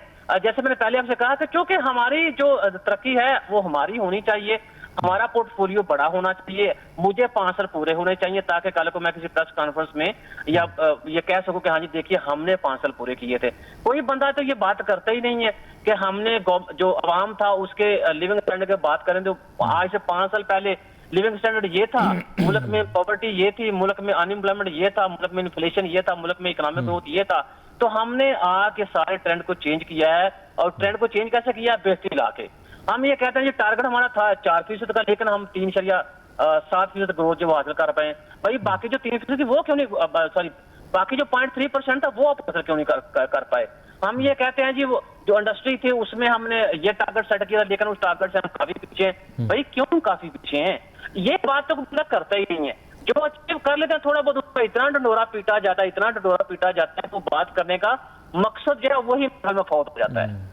جیسے میں نے پہلے آپ سے کہا کہ چونکہ ہماری جو ترقی ہے وہ ہماری ہونی چاہیے, ہمارا پورٹ فولیو بڑا ہونا چاہیے. مجھے 5 سال پورے ہونے چاہیے تاکہ کل کو میں کسی پریس کانفرنس میں یا یہ کہہ سکوں کہ ہاں جی دیکھیے ہم نے 5 سال پورے کیے تھے. کوئی بندہ تو یہ بات کرتا ہی نہیں ہے کہ ہم نے جو عوام تھا اس کے لیونگ اسٹینڈرڈ کی بات کریں تو آج سے 5 سال پہلے لیونگ اسٹینڈرڈ یہ تھا, ملک میں پاورٹی یہ تھی, ملک میں ان امپلائمنٹ یہ تھا, ملک میں انفلیشن یہ تھا, ملک میں اکنامک گروتھ یہ تھا. تو ہم نے آ کے سارے ٹرینڈ کو چینج کیا ہے, اور ٹرینڈ کو چینج کیسے کیا, بہتری لا کے. ہم یہ کہتے ہیں یہ ٹارگٹ ہمارا تھا 4% کا, لیکن ہم 3.7% گروتھ جو حاصل کر پائے. بھائی باقی جو 3% تھی وہ کیوں نہیں, سوری باقی جو 0.3% تھا وہ آپ حاصل کیوں نہیں کر پائے. ہم یہ کہتے ہیں جی وہ جو انڈسٹری تھی اس میں ہم نے یہ ٹارگٹ سیٹ کیا لیکن اس ٹارگٹ سے ہم کافی پیچھے ہیں. بھائی کیوں کافی پیچھے ہیں, یہ بات تو بندہ کرتا ہی نہیں ہے. جو اچیو کر لیتے ہیں تھوڑا بہت اس پہ اتنا ڈنڈورا پیٹا جاتا ہے, اتنا ڈنڈورا پیٹا جاتا ہے تو بات کرنے کا مقصد جو ہے وہی محل میں فوت ہو جاتا ہے.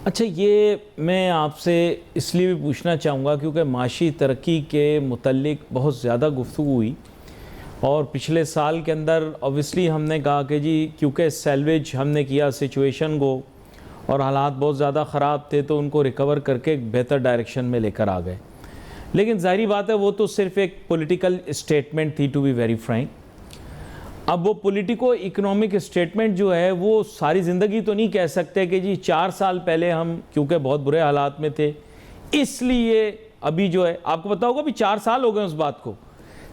اچھا, یہ میں آپ سے اس لیے بھی پوچھنا چاہوں گا کیونکہ معاشی ترقی کے متعلق بہت زیادہ گفتگو ہوئی, اور پچھلے سال کے اندر اوبیسلی ہم نے کہا کہ جی کیونکہ سیلویج ہم نے کیا سچویشن کو اور حالات بہت زیادہ خراب تھے تو ان کو ریکور کر کے ایک بہتر ڈائریکشن میں لے کر آ گئے. لیکن ظاہری بات ہے وہ تو صرف ایک پولیٹیکل اسٹیٹمنٹ تھی, ٹو بی ویری فرینک. اب وہ پولیٹیکو اکنامک اسٹیٹمنٹ جو ہے وہ ساری زندگی تو نہیں کہہ سکتے کہ جی 4 سال پہلے ہم کیونکہ بہت برے حالات میں تھے اس لیے ابھی جو ہے آپ کو پتا ہوگا بھی 4 سال ہو گئے اس بات کو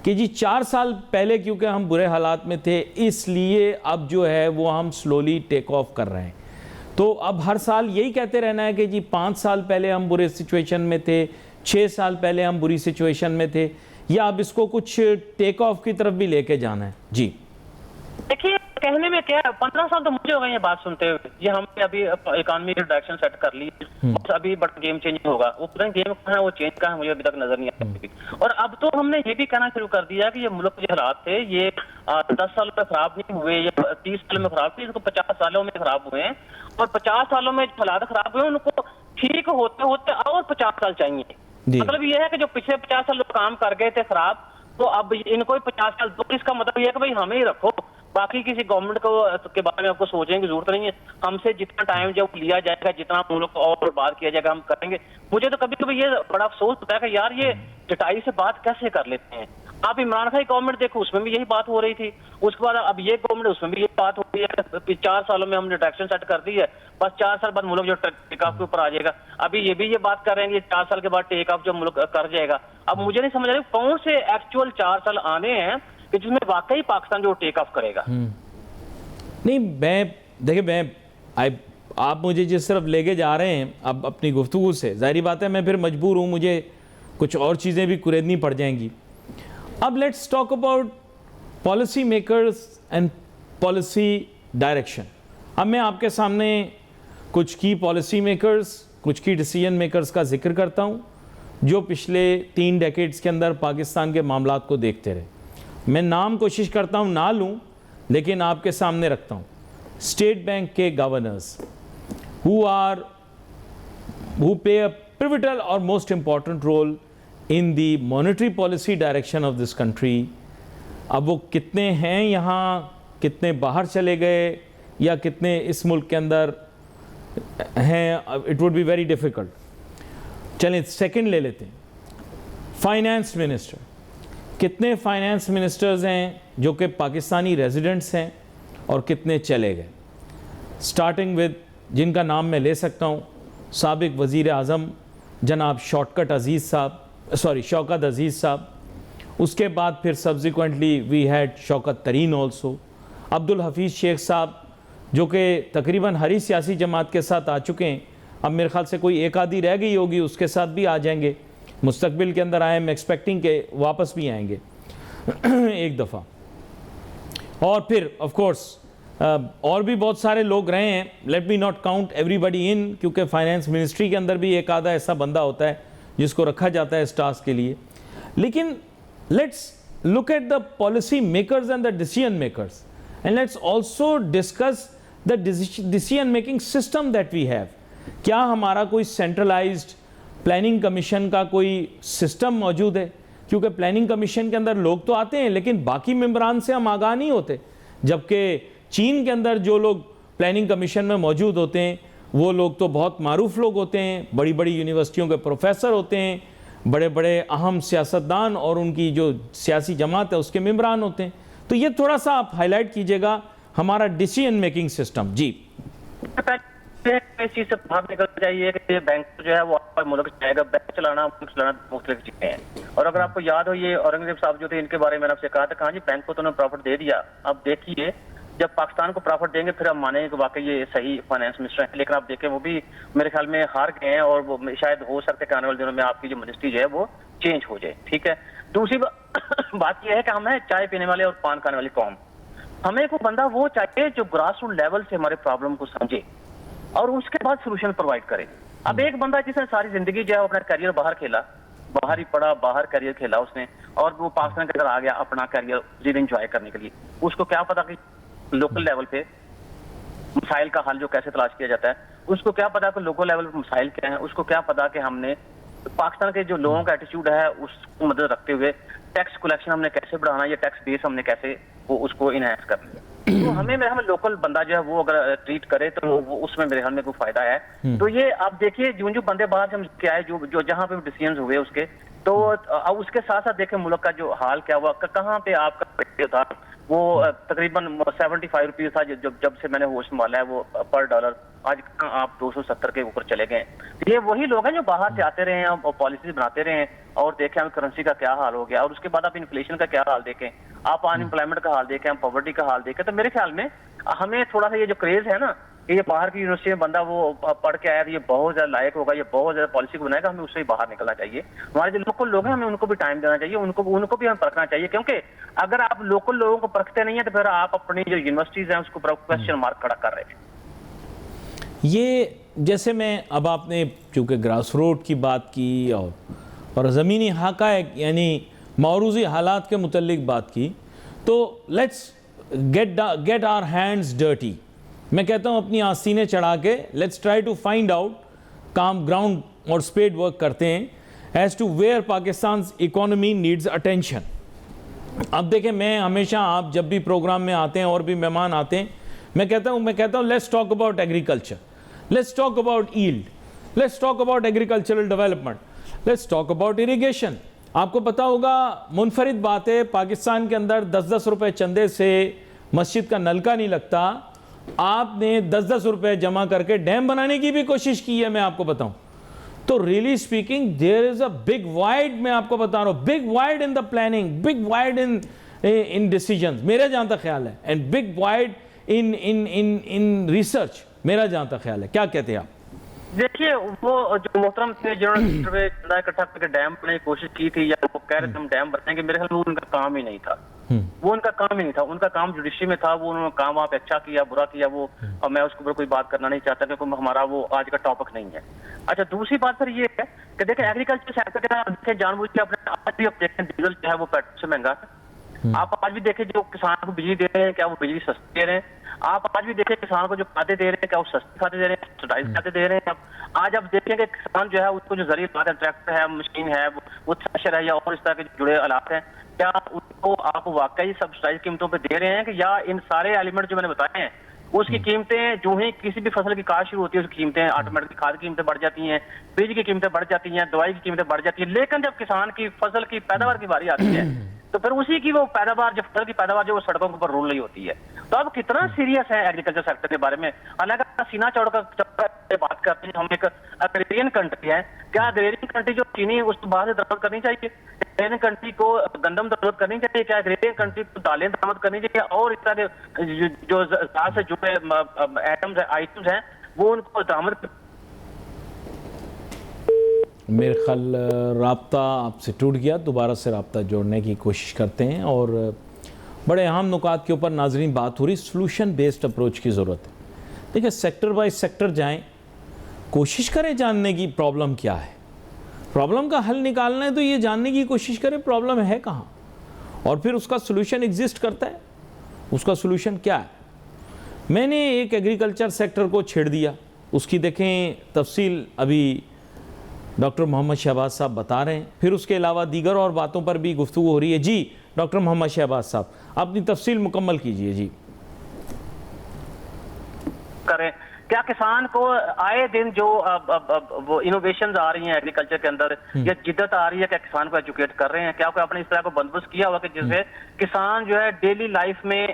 کہ جی 4 سال پہلے کیونکہ ہم برے حالات میں تھے اس لیے اب جو ہے وہ ہم سلولی ٹیک آف کر رہے ہیں. تو اب ہر سال یہی کہتے رہنا ہے کہ جی 5 سال پہلے ہم برے سچویشن میں تھے, 6 سال پہلے ہم بری سچویشن میں تھے, یا اب اس کو کچھ ٹیک آف کی طرف بھی لے کے جانا ہے؟ جی دیکھیے کہنے میں کیا ہے, 15 سال تو مجھے ہو گئے یہ بات سنتے ہوئے, یہ ہم نے ابھی اکانومی کی ڈائریکشن سیٹ کر لی, بس ابھی بڑا گیم چینج ہوگا, وہ پورا گیم کہاں ہے وہ چینج کہاں ہے مجھے ابھی تک نظر نہیں آتا. اور اب تو ہم نے یہ بھی کہنا شروع کر دیا کہ یہ ملک جو حالات تھے یہ 10 سالوں میں خراب نہیں ہوئے, یہ 30 سالوں میں خراب تھے, اس کو 50 سالوں میں خراب ہوئے ہیں, اور 50 سالوں میں جو حالات خراب ہوئے ان کو ٹھیک ہوتے ہوتے اور 50 سال چاہیے. مطلب یہ ہے کہ جو پچھلے 50 سال لوگ کام کر گئے تھے خراب, تو اب ان کو 50 سال دو, اس کا مطلب یہ ہے کہ بھائی ہمیں ہی رکھو, باقی کسی گورنمنٹ کو کے بارے میں آپ کو سوچنے کی ضرورت نہیں ہے, ہم سے جتنا ٹائم جب لیا جائے گا, جتنا ملک کو اور بات کیا جائے گا ہم کریں گے. مجھے تو کبھی کبھی یہ بڑا افسوس ہوتا ہے کہ یار یہ چٹائی سے بات کیسے کر لیتے ہیں. آپ عمران خان کی گورنمنٹ دیکھو, اس میں بھی یہی بات ہو رہی تھی, اس کے بعد اب یہ گورنمنٹ, اس میں بھی یہی بات ہو رہی ہے. 4 سالوں میں ہم نے ڈائریکشن سیٹ کر دی ہے, بس 4 سال بعد ملک جو ٹیک آف کے اوپر آ جائے گا. ابھی یہ بھی یہ بات کر رہے ہیں کہ 4 سال کے بعد ٹیک آف جو ملک کر جائے گا. اب مجھے نہیں سمجھ رہا کون سے ایکچوئل 4 سال آنے ہیں کہ جس میں واقعی پاکستان جو ٹیک آف کرے گا. نہیں دیکھیں آپ مجھے جس طرف لے کے جا رہے ہیں اب اپنی گفتگو سے, ظاہری بات ہے میں پھر مجبور ہوں, مجھے کچھ اور چیزیں بھی کریدنی پڑ جائیں گی. اب let's talk about policy makers and policy direction. اب میں آپ کے سامنے کچھ کی پالیسی میکرز, کچھ کی ڈیسیجن میکرز کا ذکر کرتا ہوں جو پچھلے 3 ڈیکیڈز کے اندر پاکستان کے معاملات کو دیکھتے رہے. میں نام کوشش کرتا ہوں نہ لوں, لیکن آپ کے سامنے رکھتا ہوں. اسٹیٹ بینک کے governors who play a pivotal or most important role in the monetary policy direction of this country. اب وہ کتنے ہیں یہاں, کتنے باہر چلے گئے, یا کتنے اس ملک کے اندر ہیں, it would be very difficult. چلیں سیکنڈ لے لیتے ہیں, فائنانس منسٹر. کتنے فائنانس منسٹرز ہیں جو کہ پاکستانی ریزیڈنٹس ہیں اور کتنے چلے گئے. سٹارٹنگ ود جن کا نام میں لے سکتا ہوں, سابق وزیر اعظم جناب شوکت عزیز صاحب, اس کے بعد پھر subsequently we had Shaukat Tarin also, Abdul Hafeez Shaikh صاحب جو کہ تقریباً ہر سیاسی جماعت کے ساتھ آ چکے ہیں, اب میرے خیال سے کوئی ایک آدھی رہ گئی ہوگی, اس کے ساتھ بھی آ جائیں گے مستقبل کے اندر. آئی ایم ایکسپیکٹنگ کہ واپس بھی آئیں گے ایک دفعہ. اور پھر آف کورس اور بھی بہت سارے لوگ رہے ہیں, let me not count everybody in, کیونکہ فائنانس منسٹری کے اندر بھی ایک آدھا ایسا بندہ ہوتا ہے جس کو رکھا جاتا ہے اس ٹاسک کے لیے. لیکن let's look at the policy makers and the decision makers, and let's also discuss the decision making system that we have. کیا ہمارا کوئی سینٹرلائزڈ پلاننگ کمیشن کا کوئی سسٹم موجود ہے؟ کیونکہ پلاننگ کمیشن کے اندر لوگ تو آتے ہیں لیکن باقی ممبران سے ہم آگاہ نہیں ہوتے, جبکہ چین کے اندر جو لوگ پلاننگ کمیشن میں موجود ہوتے ہیں وہ لوگ تو بہت معروف لوگ ہوتے ہیں, بڑی بڑی یونیورسٹیوں کے پروفیسر ہوتے ہیں, بڑے بڑے اہم سیاستدان اور ان کی جو سیاسی جماعت ہے اس کے ممبران ہوتے ہیں. تو یہ تھوڑا سا آپ ہائی لائٹ کیجئے گا ہمارا ڈیسیژن میکنگ سسٹم. جی اس چیز سے بھاگ نکل جائیے کہ بینک جو ہے وہ ملک چاہے گا, بینک چلانا مختلف چیزیں ہیں. اور اگر آپ کو یاد ہو یہ اورنگزیب صاحب جو تھے ان کے بارے میں آپ سے کہا تھا, کہاں جی بینک کو تو انہوں نے پروفٹ دے دیا, اب دیکھیے جب پاکستان کو پروفٹ دیں گے پھر ہم مانیں گے کہ واقعی یہ صحیح فائنانس منسٹر ہیں. لیکن آپ دیکھیں وہ بھی میرے خیال میں ہار گئے ہیں, اور وہ شاید ہو سکتا ہے کہ آنے والے دنوں میں آپ کی جو منسٹری جو ہے وہ چینج ہو جائے. ٹھیک ہے, دوسری بات یہ ہے کہ ہم ہیں چائے پینے والے اور پان کھانے والی قوم. ہمیں کوئی بندہ وہ چاہیے جو گراس روٹ لیول سے ہمارے پرابلم کو سمجھے اور اس کے بعد سولوشن پرووائڈ کرے. اب ایک بندہ جس نے ساری زندگی جو ہے اپنا کیریئر باہر کھیلا, باہر ہی پڑھا, باہر کیریئر کھیلا اس نے, اور وہ پاکستان کے اندر آ گیا اپنا کیریئر انجوائے کرنے کے لیے, اس کو کیا پتا کہ لوکل لیول پہ مسائل کا حل جو کیسے تلاش کیا جاتا ہے, اس کو کیا پتا کہ لوکل لیول پہ مسائل کیا ہیں, اس کو کیا پتا کہ ہم نے پاکستان کے جو لوگوں کا ایٹیٹیوڈ ہے اس کو مدد رکھتے ہوئے ٹیکس کلیکشن ہم نے کیسے بڑھانا, یا ٹیکس بیس ہم نے کیسے اس کو انہینس کرنا. تو ہمیں لوکل بندہ جو ہے وہ اگر ٹریٹ کرے تو اس میں میرے خیال میں کوئی فائدہ ہے. تو یہ آپ دیکھیے جو بندے باہر سے ہم کیا ہے جو جہاں پہ ڈیسیژنز ہوئے اس کے تو اب اس کے ساتھ ساتھ دیکھیں ملک کا جو حال کیا ہوا، کہاں پہ آپ کا ریٹ تھا، وہ تقریباً 75 روپیز تھا جب سے میں نے ہوش سنبھالا ہے وہ پر ڈالر، آج آپ 270 کے اوپر چلے گئے ہیں۔ یہ وہی لوگ ہیں جو باہر سے آتے رہے ہیں اور پالیسیز بناتے رہے ہیں، اور دیکھیں ہم کرنسی کا کیا حال ہو گیا، اور اس کے بعد آپ انفلیشن کا کیا حال دیکھیں، آپ ان امپلائمنٹ کا حال دیکھیں، پاورٹی کا حال دیکھیں۔ تو میرے خیال میں ہمیں تھوڑا سا یہ جو کریز ہے نا کہ یہ باہر کی یونیورسٹی میں بندہ وہ پڑھ کے آیا تو یہ بہت زیادہ لائق ہوگا، یہ بہت زیادہ پالیسی کو بنائے گا، ہمیں اس سے باہر نکلنا چاہیے۔ ہمارے جو لوکل لوگ ہیں ہمیں ان کو بھی ٹائم دینا چاہیے، ان کو بھی ہمیں پرکھنا چاہیے، کیونکہ اگر آپ لوکل لوگوں کو پرکھتے نہیں ہیں تو پھر آپ اپنی جو یونیورسٹیز ہیں اس کو کوسچن مارک کھڑا کر رہے ہیں۔ یہ جیسے میں اب آپ نے چونکہ گراس روٹ کی بات کی اور زمینی حقائق یعنی معروضی حالات کے متعلق بات کی، تو let's get our hands dirty. میں کہتا ہوں اپنی آستینیں چڑھا کے let's try to find out, کام گراؤنڈ اور اسپیڈ ورک کرتے ہیں ایز ٹو ویئر پاکستان's اکانومی نیڈز اٹینشن۔ اب دیکھیں میں ہمیشہ آپ جب بھی پروگرام میں آتے ہیں اور بھی مہمان آتے ہیں میں کہتا ہوں let's talk about agriculture, let's talk about yield, let's talk about agricultural development, let's talk about irrigation. آپ کو پتا ہوگا منفرد بات ہے پاکستان کے اندر 10 روپے چندے سے مسجد کا نلکا نہیں لگتا، آپ نے 10 روپے جمع کر کے ڈیم بنانے کی بھی کوشش کی ہے، میں آپ کو بتاؤں تو really speaking there is a big void, میں آپ کو بتا رہا ہوں big void in the planning, big void in decisions, میرا جہاں تک خیال ہے، and big void in research, میرا جہاں تک خیال ہے۔ کیا کہتے ہیں آپ؟ دیکھیے وہ جو محترم تھے جنہوں نے چندہ اکٹھا کر کے ڈیم بنانے کی کوشش کی تھی یا وہ کہہ رہے تھے ہم ڈیم بنائیں گے، میرے خیال میں وہ ان کا کام ہی نہیں تھا، وہ ان کا کام ہی نہیں تھا، ان کا کام جوڈیشری میں تھا، وہ انہوں نے کام وہاں پہ اچھا کیا برا کیا وہ، اور میں اس کے اوپر کوئی بات کرنا نہیں چاہتا کیونکہ ہمارا وہ آج کا ٹاپک نہیں ہے۔ اچھا دوسری بات سر یہ ہے کہ دیکھیں ایگریکلچر سیکٹر کے دیکھیں جان بوجھ کے اپنے آج بھی آپ دیکھیں ڈیزل جو ہے وہ پیٹرول سے مہنگا ہے، آپ آج بھی دیکھیں جو کسان کو بجلی دے رہے ہیں کیا وہ بجلی سستی دے رہے ہیں، آپ آج بھی دیکھیں کسان کو جو کھادے دے رہے ہیں کیا وہ سستے کھادے دے رہے ہیں، سبسڈائز کھادے دے رہے ہیں۔ آج آپ دیکھیں کہ کسان جو ہے اس کو جو ذریعہ بات ہے ٹریکٹر ہے، مشین ہے، وہ تھریشر ہے یا اور اس طرح کے جڑے آلات ہیں، کیا ان کو آپ واقعی سبسڈائز قیمتوں پہ دے رہے ہیں کہ یا ان سارے ایلیمنٹ جو میں نے بتائے ہیں اس کی قیمتیں جو ہی کسی بھی فصل کی کاشت شروع ہوتی ہے اس کی قیمتیں آٹومیٹکلی کھاد کی قیمتیں بڑھ جاتی ہیں، بیج کی قیمتیں بڑھ جاتی ہیں، دوائی کی قیمتیں بڑھ جاتی ہیں، لیکن جب کسان کی فصل کی پیداوار کی باری آتی ہے تو پھر اسی کی وہ پیداوار جو فصل کی پیداوار جو وہ سڑکوں کے اوپر رول رہی ہوتی ہے۔ تو اب کتنا سیریس ہے ایگریکلچر سیکٹر کے بارے میں، حالانکہ سینہ چوڑ کر بات کرتے ہیں، ہم ایک اگریرین کنٹری ہے، کیا اگریرین کنٹری جو چینی اس کو باہر سے درآمد کرنی چاہیے، اگریرین کنٹری کو گندم درآمد کرنی چاہیے، کیا اگریرین کنٹری کو دالیں درآمد کرنی چاہیے، اور اس طرح کے جو زراعت سے جڑے آئٹمز ہیں وہ ان کو درآمد۔ میرے خیال رابطہ آپ سے ٹوٹ گیا، دوبارہ سے رابطہ جوڑنے کی کوشش کرتے ہیں، اور بڑے اہم نکات کے اوپر ناظرین بات ہو رہی، سلوشن بیسڈ اپروچ کی ضرورت ہے۔ دیکھیں سیکٹر بائی سیکٹر جائیں، کوشش کریں جاننے کی پرابلم کیا ہے، پرابلم کا حل نکالنا ہے تو یہ جاننے کی کوشش کریں پرابلم ہے کہاں، اور پھر اس کا سلوشن ایگزسٹ کرتا ہے، اس کا سلوشن کیا ہے۔ میں نے ایک ایگریکلچر سیکٹر کو چھیڑ دیا، اس کی دیکھیں تفصیل ابھی ڈاکٹر محمد شہباز صاحب بتا رہے ہیں، پھر اس کے علاوہ دیگر اور باتوں پر بھی گفتگو ہو رہی ہے۔ جی ڈاکٹر محمد شہباز صاحب اپنی تفصیل مکمل کیجئے۔ جی کریں کیا کسان کو آئے دن جو وہ انوویشنز آ رہی ہیں ایگریکلچر کے اندر یا جدت آ رہی ہے کہ کسان کو ایجوکیٹ کر رہے ہیں، کیا کوئی اپنے اس طرح کو بندوبست کیا ہوا کہ جس سے کسان جو ہے ڈیلی لائف میں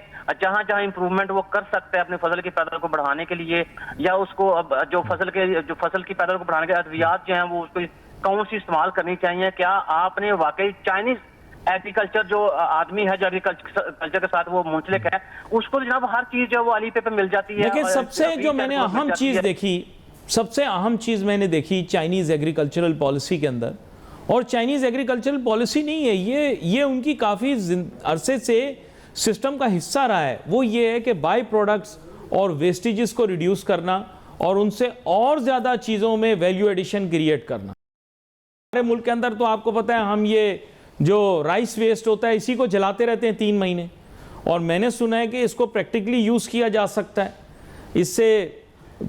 جہاں جہاں امپروومنٹ وہ کر سکتے ہیں اپنی فصل کی پیداوار کو بڑھانے کے لیے، یا اس کو جو فصل کی پیداوار کو بڑھانے کے ادویات جو ہیں وہ اس کو کون سی استعمال کرنی چاہیے، کیا آپ نے واقعی چائنیز ایگریکلچر جو آدمی ہے جو ایگریکلچر کے ساتھ وہ منسلک ہے اس کو جناب ہر چیز جو وہ علی پہ مل جاتی ہے۔ لیکن سب سے جو میں نے اہم چیز دیکھی، سب سے اہم چیز میں نے دیکھی چائنیز ایگریکلچرل پالیسی کے اندر، اور چائنیز ایگریکلچرل پالیسی نہیں ہے یہ ان کی کافی عرصے سے سسٹم کا حصہ رہا ہے، وہ یہ ہے کہ بائی پروڈکٹس اور ویسٹیجز کو ریڈیوس کرنا اور ان سے اور زیادہ چیزوں میں ویلیو ایڈیشن کریٹ کرنا۔ ہمارے ملک کے اندر تو آپ کو پتہ ہے ہم یہ جو رائس ویسٹ ہوتا ہے اسی کو جلاتے رہتے ہیں 3 مہینے، اور میں نے سنا ہے کہ اس کو پریکٹیکلی یوز کیا جا سکتا ہے، اس سے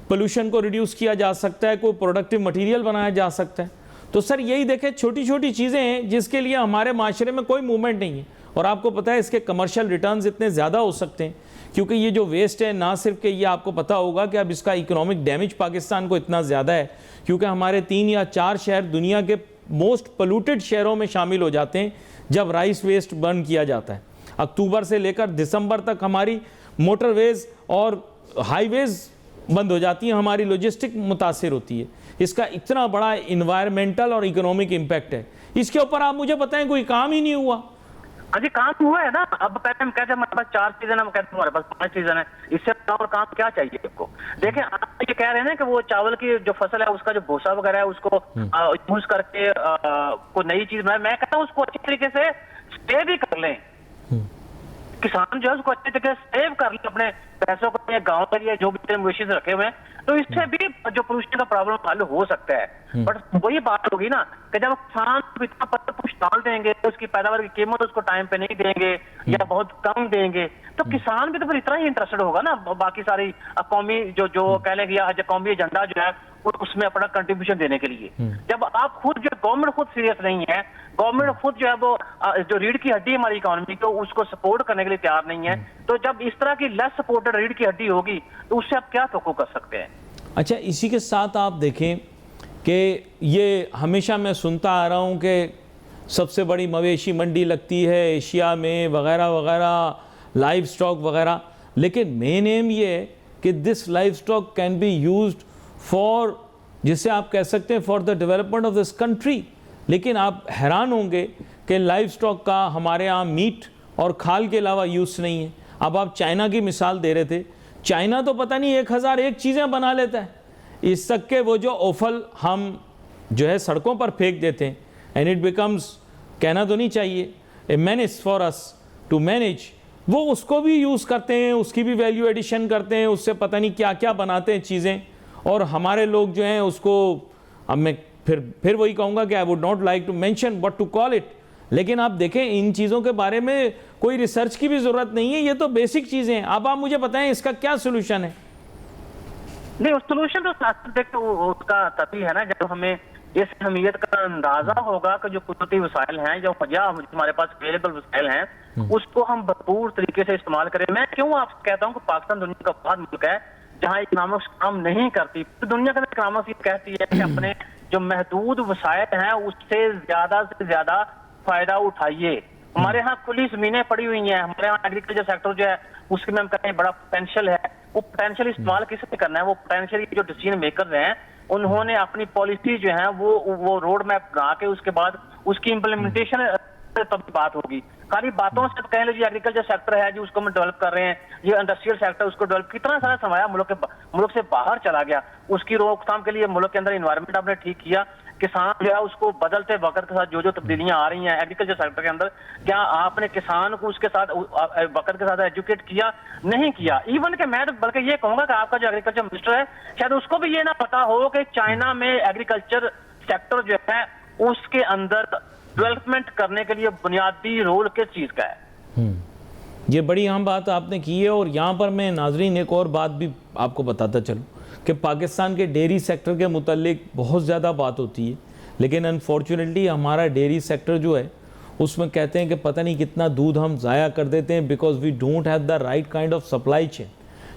پولوشن کو ریڈیوس کیا جا سکتا ہے، کوئی پروڈکٹیو مٹیریل بنایا جا سکتا ہے۔ تو سر یہی دیکھیں چھوٹی چھوٹی چیزیں ہیں جس کے لیے ہمارے معاشرے میں کوئی موومنٹ نہیں ہے، اور آپ کو پتہ ہے اس کے کمرشل ریٹرنز اتنے زیادہ ہو سکتے ہیں، کیونکہ یہ جو ویسٹ ہے نہ صرف کہ یہ آپ کو پتہ ہوگا کہ اب اس کا اکنامک ڈیمیج پاکستان کو اتنا زیادہ ہے، کیونکہ ہمارے 3 یا 4 شہر دنیا کے موسٹ پولوٹڈ شہروں میں شامل ہو جاتے ہیں جب رائس ویسٹ برن کیا جاتا ہے. اکتوبر سے لے کر دسمبر تک ہماری موٹر ویز اور ہائی ویز بند ہو جاتی ہیں, ہماری لاجسٹک متاثر ہوتی ہے. اس کا اتنا بڑا انوائرمنٹل اور اکنامک امپیکٹ ہے, اس کے اوپر آپ مجھے بتائیں کوئی کام ہی نہیں ہوا. ہاں جی کام ہوا ہے نا. اب پہلے ہم کہتے ہیں ہمارے پاس 4 سیزن, ہم کہتے ہیں ہمارے پاس 5 سیزن ہے, اس سے اور کام کیا چاہیے آپ کو. دیکھیں آپ یہ کہہ رہے ہیں نا کہ وہ چاول کی جو فصل ہے اس کا جو بھوسا وغیرہ ہے اس کو یوز کر کے کوئی نئی چیز میں کہتا ہوں اس کو اچھی طریقے سے سیو بھی کر لیں. کسان جو ہے اس کو اچھی طریقے سے سیو کر لیں اپنے پیسوں کو, گاؤں کے لیے جو بھی مویشیز رکھے ہوئے ہیں, تو اس سے بھی جو پولوشن کا پرابلم حل ہو سکتا ہے. بٹ وہی بات ہوگی نا کہ جب کسان اتنا پوچھ ڈال دیں گے, اس کی پیداوار کی قیمت اس کو ٹائم پہ نہیں دیں گے یا بہت کم دیں گے, تو کسان بھی تو پھر اتنا ہی انٹرسٹڈ ہوگا نا باقی ساری قومی جو کہہ لیں گے قومی ایجنڈا جو ہے اس میں اپنا کنٹریبیوشن دینے کے لیے. جب آپ خود جو گورنمنٹ خود سیریس نہیں ہے, گورنمنٹ خود جو ہے وہ جو ریڑھ کی ہڈی ہماری اکانومی کو اس کو سپورٹ کرنے کے لیے تیار نہیں ہے, تو جب اس طرح کی لیس سپورٹڈ ریڑھ کی ہڈی ہوگی تو اس سے آپ کیا توقع کر سکتے ہیں. اچھا, اسی کے ساتھ آپ دیکھیں کہ یہ ہمیشہ میں سنتا آ رہا ہوں کہ سب سے بڑی مویشی منڈی لگتی ہے ایشیا میں وغیرہ وغیرہ, لائف سٹاک وغیرہ, لیکن مین ایم یہ ہے کہ this livestock can be used for, جسے آپ کہہ سکتے ہیں for the development of this country. لیکن آپ حیران ہوں گے کہ لائف سٹاک کا ہمارے ہاں میٹ اور کھال کے علاوہ یوز نہیں ہے. اب آپ چائنا کی مثال دے رہے تھے, چائنا تو پتہ نہیں 1001 چیزیں بنا لیتا ہے, اس تک کہ وہ جو اوفل ہم جو ہے سڑکوں پر پھینک دیتے ہیں, اینڈ اٹ بیکمز, کہنا تو نہیں چاہیے, a means for us to manage, وہ اس کو بھی یوز کرتے ہیں, اس کی بھی ویلیو ایڈیشن کرتے ہیں, اس سے پتہ نہیں کیا کیا بناتے ہیں چیزیں, اور ہمارے لوگ جو ہیں اس کو, اب میں پھر وہی کہوں گا کہ I would not like to mention but to call it. لیکن آپ دیکھیں ان چیزوں کے بارے میں کوئی ریسرچ کی بھی ضرورت نہیں ہے, یہ تو بیسک چیزیں ہیں. اب آپ مجھے بتائیں اس کا کیا سولوشن ہے. نہیں, سولوشن تو دیکھیں اس کا تبھی ہے نا جب ہمیں اس اہمیت کا اندازہ ہوگا کہ جو قدرتی وسائل ہیں, جو ہمارے پاس اویلیبل وسائل ہیں, اس کو ہم بھرپور طریقے سے استعمال کریں. میں کیوں آپ کہتا ہوں کہ پاکستان دنیا کا بہت ملک ہے جہاں اکنامکس کام نہیں کرتی. دنیا کا اکنامکس یہ کہتی ہے کہ اپنے جو محدود وسائل ہیں اس سے زیادہ فائدہ اٹھائیے. ہمارے ہاں کھلی زمینیں پڑی ہوئی ہیں, ہمارے ہاں ایگریکلچر سیکٹر جو ہے اس میں ہم کہتے ہیں بڑا پوٹینشیل ہے. وہ پوٹینشیل استعمال کس سے کرنا ہے, وہ پوٹینشیل جو ڈیسیژن میکر ہیں انہوں نے اپنی پالیسی جو ہے وہ روڈ میپ بنا کے اس کے بعد اس کی امپلیمنٹیشن تب بات ہوگی. خالی باتوں سے کہہ لیجیے ایگریکلچر سیکٹر ہے جی اس کو ہم ڈیولپ کر رہے ہیں, یہ انڈسٹریل سیکٹر اس کو ڈیولپ, کتنا سارا سرمایہ ملک سے باہر چلا گیا. اس کی روک تھام کے لیے ملک کے اندر انوائرمنٹ آپ نے ٹھیک کیا, کسان جو ہے اس کو بدلتے وقت کے ساتھ جو تبدیلیاں آ رہی ہیں ایگریکلچر سیکٹر کے اندر, کیا آپ نے کسان کو اس کے ساتھ وقت کے ساتھ ایجوکیٹ کیا؟ نہیں کیا. ایون کہ میں بلکہ یہ کہوں گا کہ آپ کا جو ایگریکلچر منسٹر ہے شاید اس کو بھی یہ نہ پتا ہو کہ چائنا میں ایگریکلچر سیکٹر جو ہے اس کے اندر ڈیولپمنٹ کرنے کے لیے بنیادی رول کس چیز کا ہے. یہ بڑی اہم بات آپ نے کی ہے, اور یہاں پر میں ناظرین ایک اور بات بھی آپ کو بتاتا چلوں کہ پاکستان کے ڈیری سیکٹر کے متعلق بہت زیادہ بات ہوتی ہے, لیکن انفارچونیٹلی ہمارا ڈیری سیکٹر جو ہے اس میں کہتے ہیں کہ پتہ نہیں کتنا دودھ ہم ضائع کر دیتے ہیں because we don't have the right kind of supply chain.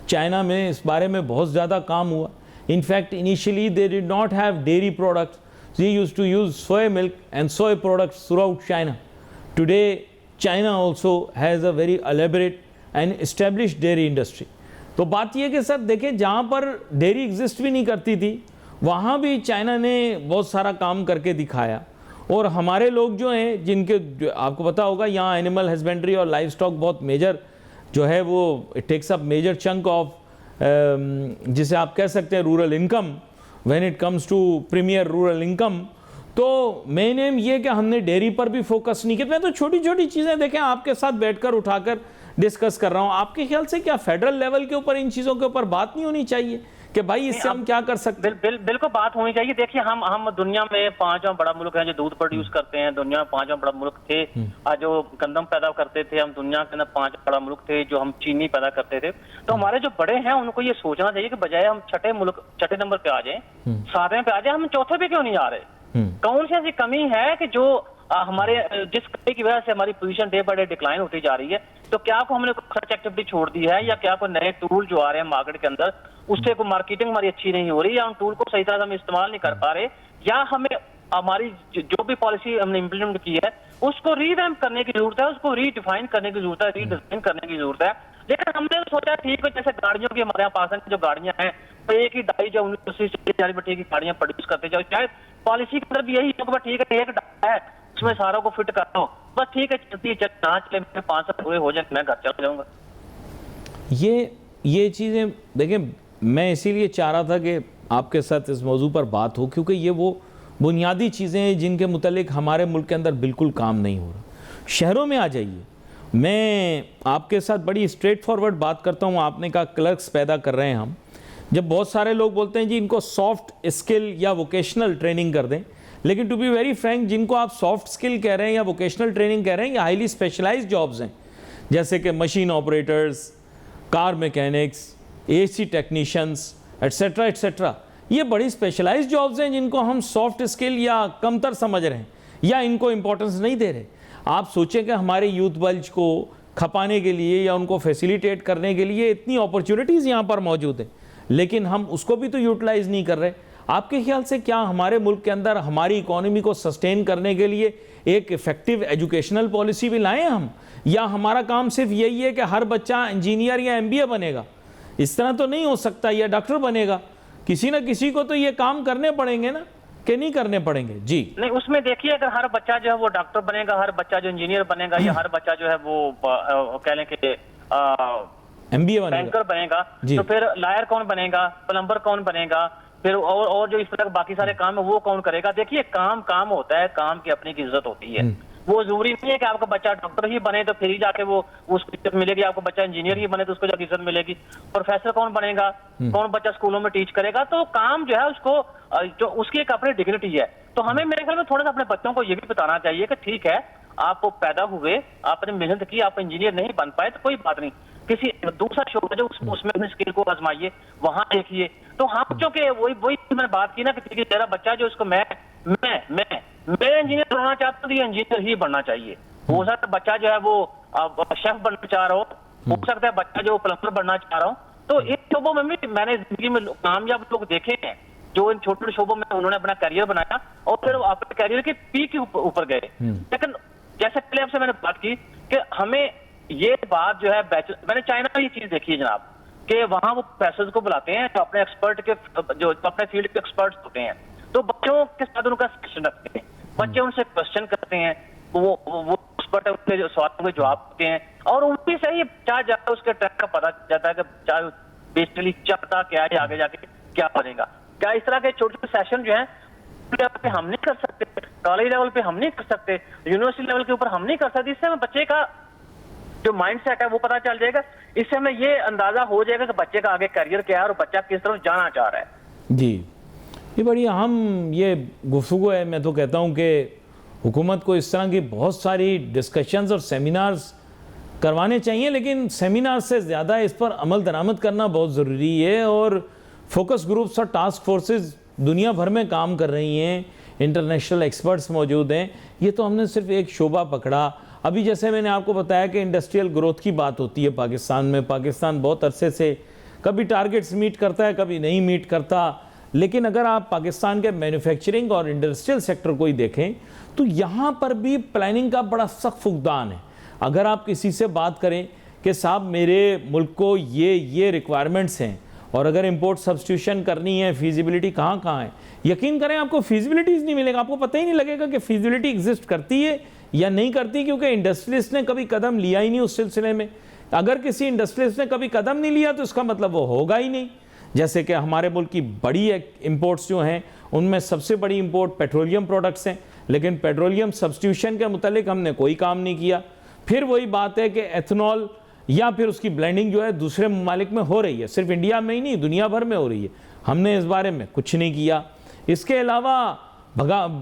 China میں اس بارے میں بہت زیادہ کام ہوا. In fact initially they did not have dairy products, they used to use soy milk and soy products throughout China. Today China also has a very elaborate and established dairy industry. تو بات یہ کہ سر دیکھیں جہاں پر dairy exist بھی نہیں کرتی تھی وہاں بھی چائنا نے بہت سارا کام کر کے دکھایا, اور ہمارے لوگ جو ہیں جن کے آپ کو پتا ہوگا یہاں اینیمل ہسبینڈری اور لائف سٹاک بہت میجر جو ہے وہ it takes up major chunk of جسے آپ کہہ سکتے ہیں rural income when it comes to premier rural income. تو مین ایم یہ کہ ہم نے ڈیری پر بھی فوکس نہیں کیا. میں تو چھوٹی چھوٹی چیزیں دیکھیں آپ کے ساتھ بیٹھ کر اٹھا کر ڈسکس کر رہا ہوں. آپ کے خیال سے کیا فیڈرل لیول کے اوپر ان چیزوں کے اوپر بات نہیں ہونی چاہیے کہ بھائی اس سے ہم کیا کر سکتے ہیں؟ بالکل بات ہونی چاہیے. دیکھیے ہم دنیا میں 5واں بڑا ملک ہے جو دودھ پروڈیوس کرتے ہیں, دنیا میں 5واں بڑا ملک تھے جو گندم پیدا کرتے تھے, ہم دنیا کے اندر 5 بڑا ملک تھے جو ہم چینی پیدا کرتے تھے. تو ہمارے جو بڑے ہیں ان کو یہ سوچنا چاہیے کہ بجائے ہم چھٹے نمبر پہ آ جائیں, 7ویں پہ آ جائیں, ہم 4تھے پہ کیوں نہیں آ رہے؟ کون سی ایسی کمی ہے کہ جو ہمارے جس کمی کی وجہ سے ہماری position day by day decline ہوتی جا رہی ہے؟ تو کیا کو ہم نے سرچ ایکٹیویٹی چھوڑ دی ہے, یا کیا کوئی نئے ٹول جو آ رہے ہیں مارکیٹ کے اندر اس سے کوئی مارکیٹنگ ہماری اچھی نہیں ہو رہی, یا ہم ٹول کو صحیح طرح سے ہم استعمال نہیں کر پا رہے, یا ہمیں ہماری جو بھی پالیسی ہم نے امپلیمنٹ کی ہے اس کو ری ویمپ کرنے کی ضرورت ہے, اس کو ری ڈیفائن کرنے کی ضرورت ہے, ری ڈیزائن کرنے کی ضرورت ہے. لیکن ہم نے سوچا ٹھیک ہے جیسے گاڑیوں کی ہمارے یہاں پاس جو گاڑیاں ہیں تو ایک ہی ڈائی جو 1980 کی گاڑیاں پروڈیوس کرتے جاؤ, شاید پالیسی کے اندر بھی یہی ہے ٹھیک ہے ایک ڈائی ہے اس میں ساروں کو فٹ کر دو بس ٹھیک ہے چلتی ہے نہ چلے, میں 5 سال پورے ہو جائیں میں گھر چلا جاؤں گا. یہ چیزیں دیکھیں میں اسی لیے چاہ رہا تھا کہ آپ کے ساتھ اس موضوع پر بات ہو, کیونکہ یہ وہ بنیادی چیزیں ہیں جن کے متعلق ہمارے ملک کے اندر بالکل کام نہیں ہو رہا. شہروں میں آ جائیے, میں آپ کے ساتھ بڑی اسٹریٹ فارورڈ بات کرتا ہوں. آپ نے کہا کلرکس پیدا کر رہے ہیں ہم, جب بہت سارے لوگ بولتے ہیں جی ان کو سافٹ اسکل یا ووکیشنل ٹریننگ کر دیں, لیکن ٹو بی ویری فرینک جن کو آپ سافٹ اسکل کہہ رہے ہیں یا ووکیشنل ٹریننگ کہہ رہے ہیں یہ ہائیلی اسپیشلائز جابز ہیں, جیسے کہ مشین آپریٹرز, کار میکینکس, اے سی ٹیکنیشینز ایٹسیٹرا ایٹسیٹرا. یہ بڑی اسپیشلائز جابز ہیں جن کو ہم سافٹ اسکل یا کمتر سمجھ رہے ہیں یا ان کو امپورٹنس نہیں دے رہے. آپ سوچیں کہ ہمارے یوتھ بلج کو کھپانے کے لیے یا ان کو فیسیلیٹیٹ کرنے کے لیے اتنی اپرچونٹیز یہاں پر موجود ہیں, لیکن ہم اس کو بھی تو یوٹیلائز نہیں کر رہے. آپ کے خیال سے کیا ہمارے ملک کے اندر ہماری اکانومی کو سسٹین کرنے کے لیے ایک افیکٹو ایجوکیشنل پالیسی بھی لائیں ہم, یا ہمارا کام صرف یہی ہے کہ ہر بچہ انجینئر یا MBA بنے گا؟ اس طرح تو نہیں ہو سکتا, یا ڈاکٹر بنے گا. کسی نہ کسی کو تو یہ کام کرنے پڑیں گے نا, کہ نہیں کرنے پڑیں گے؟ جی نہیں, اس میں دیکھیے اگر ہر بچہ جو ہے وہ ڈاکٹر بنے گا, ہر بچہ جو انجینئر بنے گا, یا ہر بچہ جو ہے وہ کہہ لیں کہ MBA بنے بینکر بنے گا, جی. تو پھر لائر کون بنے گا, پلمبر کون بنے گا, پھر اور جو اس طرح باقی سارے کام ہیں وہ کون کرے گا؟ دیکھیے کام ہوتا ہے, کام کی اپنی عزت ہوتی ہے. وہ ضروری نہیں ہے کہ آپ کا بچہ ڈاکٹر ہی بنے تو پھر ہی جا کے وہ اس کو عزت ملے گی, آپ کا بچہ انجینئر ہی بنے تو اس کو جا کے عزت ملے گی. پروفیسر کون بنے گا, کون بچہ اسکولوں میں ٹیچ کرے گا, تو کام جو ہے اس کو جو اس کی ایک اپنی ڈگنیٹی ہے. تو ہمیں میرے خیال میں تھوڑا سا اپنے بچوں کو یہ بھی بتانا چاہیے کہ ٹھیک ہے آپ پیدا ہوئے, آپ نے محنت کی, آپ انجینئر نہیں بن پائے تو کوئی بات نہیں, کسی دوسرا شعبہ جو اس میں اپنے اسکل کو آزمائیے, وہاں دیکھیے. تو ہم چونکہ وہی میں نے بات کی نا کہ میرا بچہ جو اس کو میں انجینئر بننا چاہتا ہوں تو یہ انجینئر ہی بننا چاہیے. ہو سکتا ہے بچہ جو ہے وہ شیف بننا چاہ رہا ہو سکتا ہے بچہ جو پلمبر بننا چاہ رہا ہو. تو ان شعبوں میں بھی میں نے زندگی میں کامیاب لوگ دیکھے ہیں جو ان چھوٹے شعبوں میں انہوں نے اپنا کیریئر بنایا اور پھر اپنے کیریئر کی پیک کے اوپر گئے. لیکن جیسے پہلے آپ سے میں نے بات کی کہ ہمیں یہ بات جو ہے میں نے چائنا میں یہ چیز دیکھی ہے جناب کہ وہاں وہ پروفیسرز کو بلاتے ہیں جو اپنے ایکسپرٹ کے جو اپنے فیلڈ کے ایکسپرٹس ہوتے ہیں, تو بچوں کے ساتھ ان کا سیشن رکھتے ہیں, بچے ان سے کوشچن کرتے ہیں, وہ ایکسپرٹ ہے ان کے سوالوں کے جواب دیتے ہیں, اور ان بھی سے ہی چاہ جاتا ہے اس کے ٹریک کا پتہ جاتا ہے کہ چاہے بیسکلی چاہتا کیا ہے آگے جا کے کیا بنے گا. کیا اس طرح کے چھوٹے چھوٹے سیشن جو ہیں لیول پہ ہم نہیں کر سکتے, کالج لیول پہ ہم نہیں کر سکتے, یونیورسٹی لیول کے اوپر ہم نہیں کر سکتے؟ اس سے ہمیں بچے کا جو مائنڈ سیٹ ہے وہ پتا چل جائے گا, اس سے ہمیں یہ اندازہ ہو جائے گا کہ بچے کا آگے کیریئر کیا ہے اور بچہ کس طرف جانا چاہ رہا ہے. جی یہ بڑی اہم یہ گفتگو ہے. میں تو کہتا ہوں کہ حکومت کو اس طرح کی بہت ساری ڈسکشنز اور سیمینارز کروانے چاہیے, لیکن سیمینار سے زیادہ اس پر عمل درآمد کرنا بہت ضروری ہے. اور فوکس گروپس اور ٹاسک فورسز دنیا بھر میں کام کر رہی ہیں, انٹرنیشنل ایکسپرٹس موجود ہیں. یہ تو ہم نے صرف ایک شعبہ پکڑا. ابھی جیسے میں نے آپ کو بتایا کہ انڈسٹریل گروتھ کی بات ہوتی ہے پاکستان میں, پاکستان بہت عرصے سے کبھی ٹارگٹس میٹ کرتا ہے کبھی نہیں میٹ کرتا, لیکن اگر آپ پاکستان کے مینوفیکچرنگ اور انڈسٹریل سیکٹر کو ہی دیکھیں تو یہاں پر بھی پلاننگ کا بڑا سخت فقدان ہے. اگر آپ کسی سے بات کریں کہ صاحب میرے ملک کو یہ ریکوائرمنٹس ہیں اور اگر امپورٹ سبسٹیوشن کرنی ہے فیزیبلٹی کہاں ہے, یقین کریں آپ کو فیزیبلٹیز نہیں ملے گا, آپ کو پتہ ہی نہیں لگے گا کہ فیزیبلٹی ایگزسٹ کرتی ہے یا نہیں کرتی, کیونکہ انڈسٹریلسٹ نے کبھی قدم لیا ہی نہیں اس سلسلے میں. اگر کسی انڈسٹریلسٹ نے کبھی قدم نہیں لیا تو اس کا مطلب وہ ہوگا ہی نہیں. جیسے کہ ہمارے ملک کی بڑی امپورٹس جو ہیں ان میں سب سے بڑی امپورٹ پیٹرولیم پروڈکٹس ہیں, لیکن پیٹرولیم سبسٹیوشن کے متعلق ہم نے کوئی کام نہیں کیا. پھر وہی بات ہے کہ ایتھنول یا پھر اس کی بلینڈنگ جو ہے دوسرے ممالک میں ہو رہی ہے, صرف انڈیا میں ہی نہیں دنیا بھر میں ہو رہی ہے, ہم نے اس بارے میں کچھ نہیں کیا. اس کے علاوہ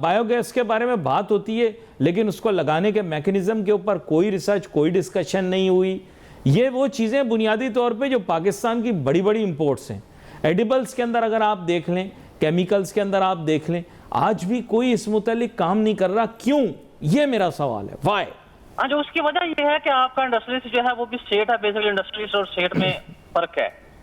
بایو گیس کے بارے میں بات ہوتی ہے لیکن اس کو لگانے کے میکنزم کے اوپر کوئی ریسرچ کوئی ڈسکشن نہیں ہوئی. یہ وہ چیزیں بنیادی طور پہ جو پاکستان کی بڑی بڑی امپورٹس ہیں. ایڈیبلز کے اندر اگر آپ دیکھ لیں, کیمیکلز کے اندر آپ دیکھ لیں, آج بھی کوئی اس متعلق کام نہیں کر رہا. کیوں؟ یہ میرا سوال ہے. وائی؟ جو اس کی وجہ یہ ہے کہ آپ کا انڈسٹریز جو ہے وہ بھی اسٹیٹ ہے, بیسیکلی انڈسٹریز اور اسٹیٹ میں فرق ہے.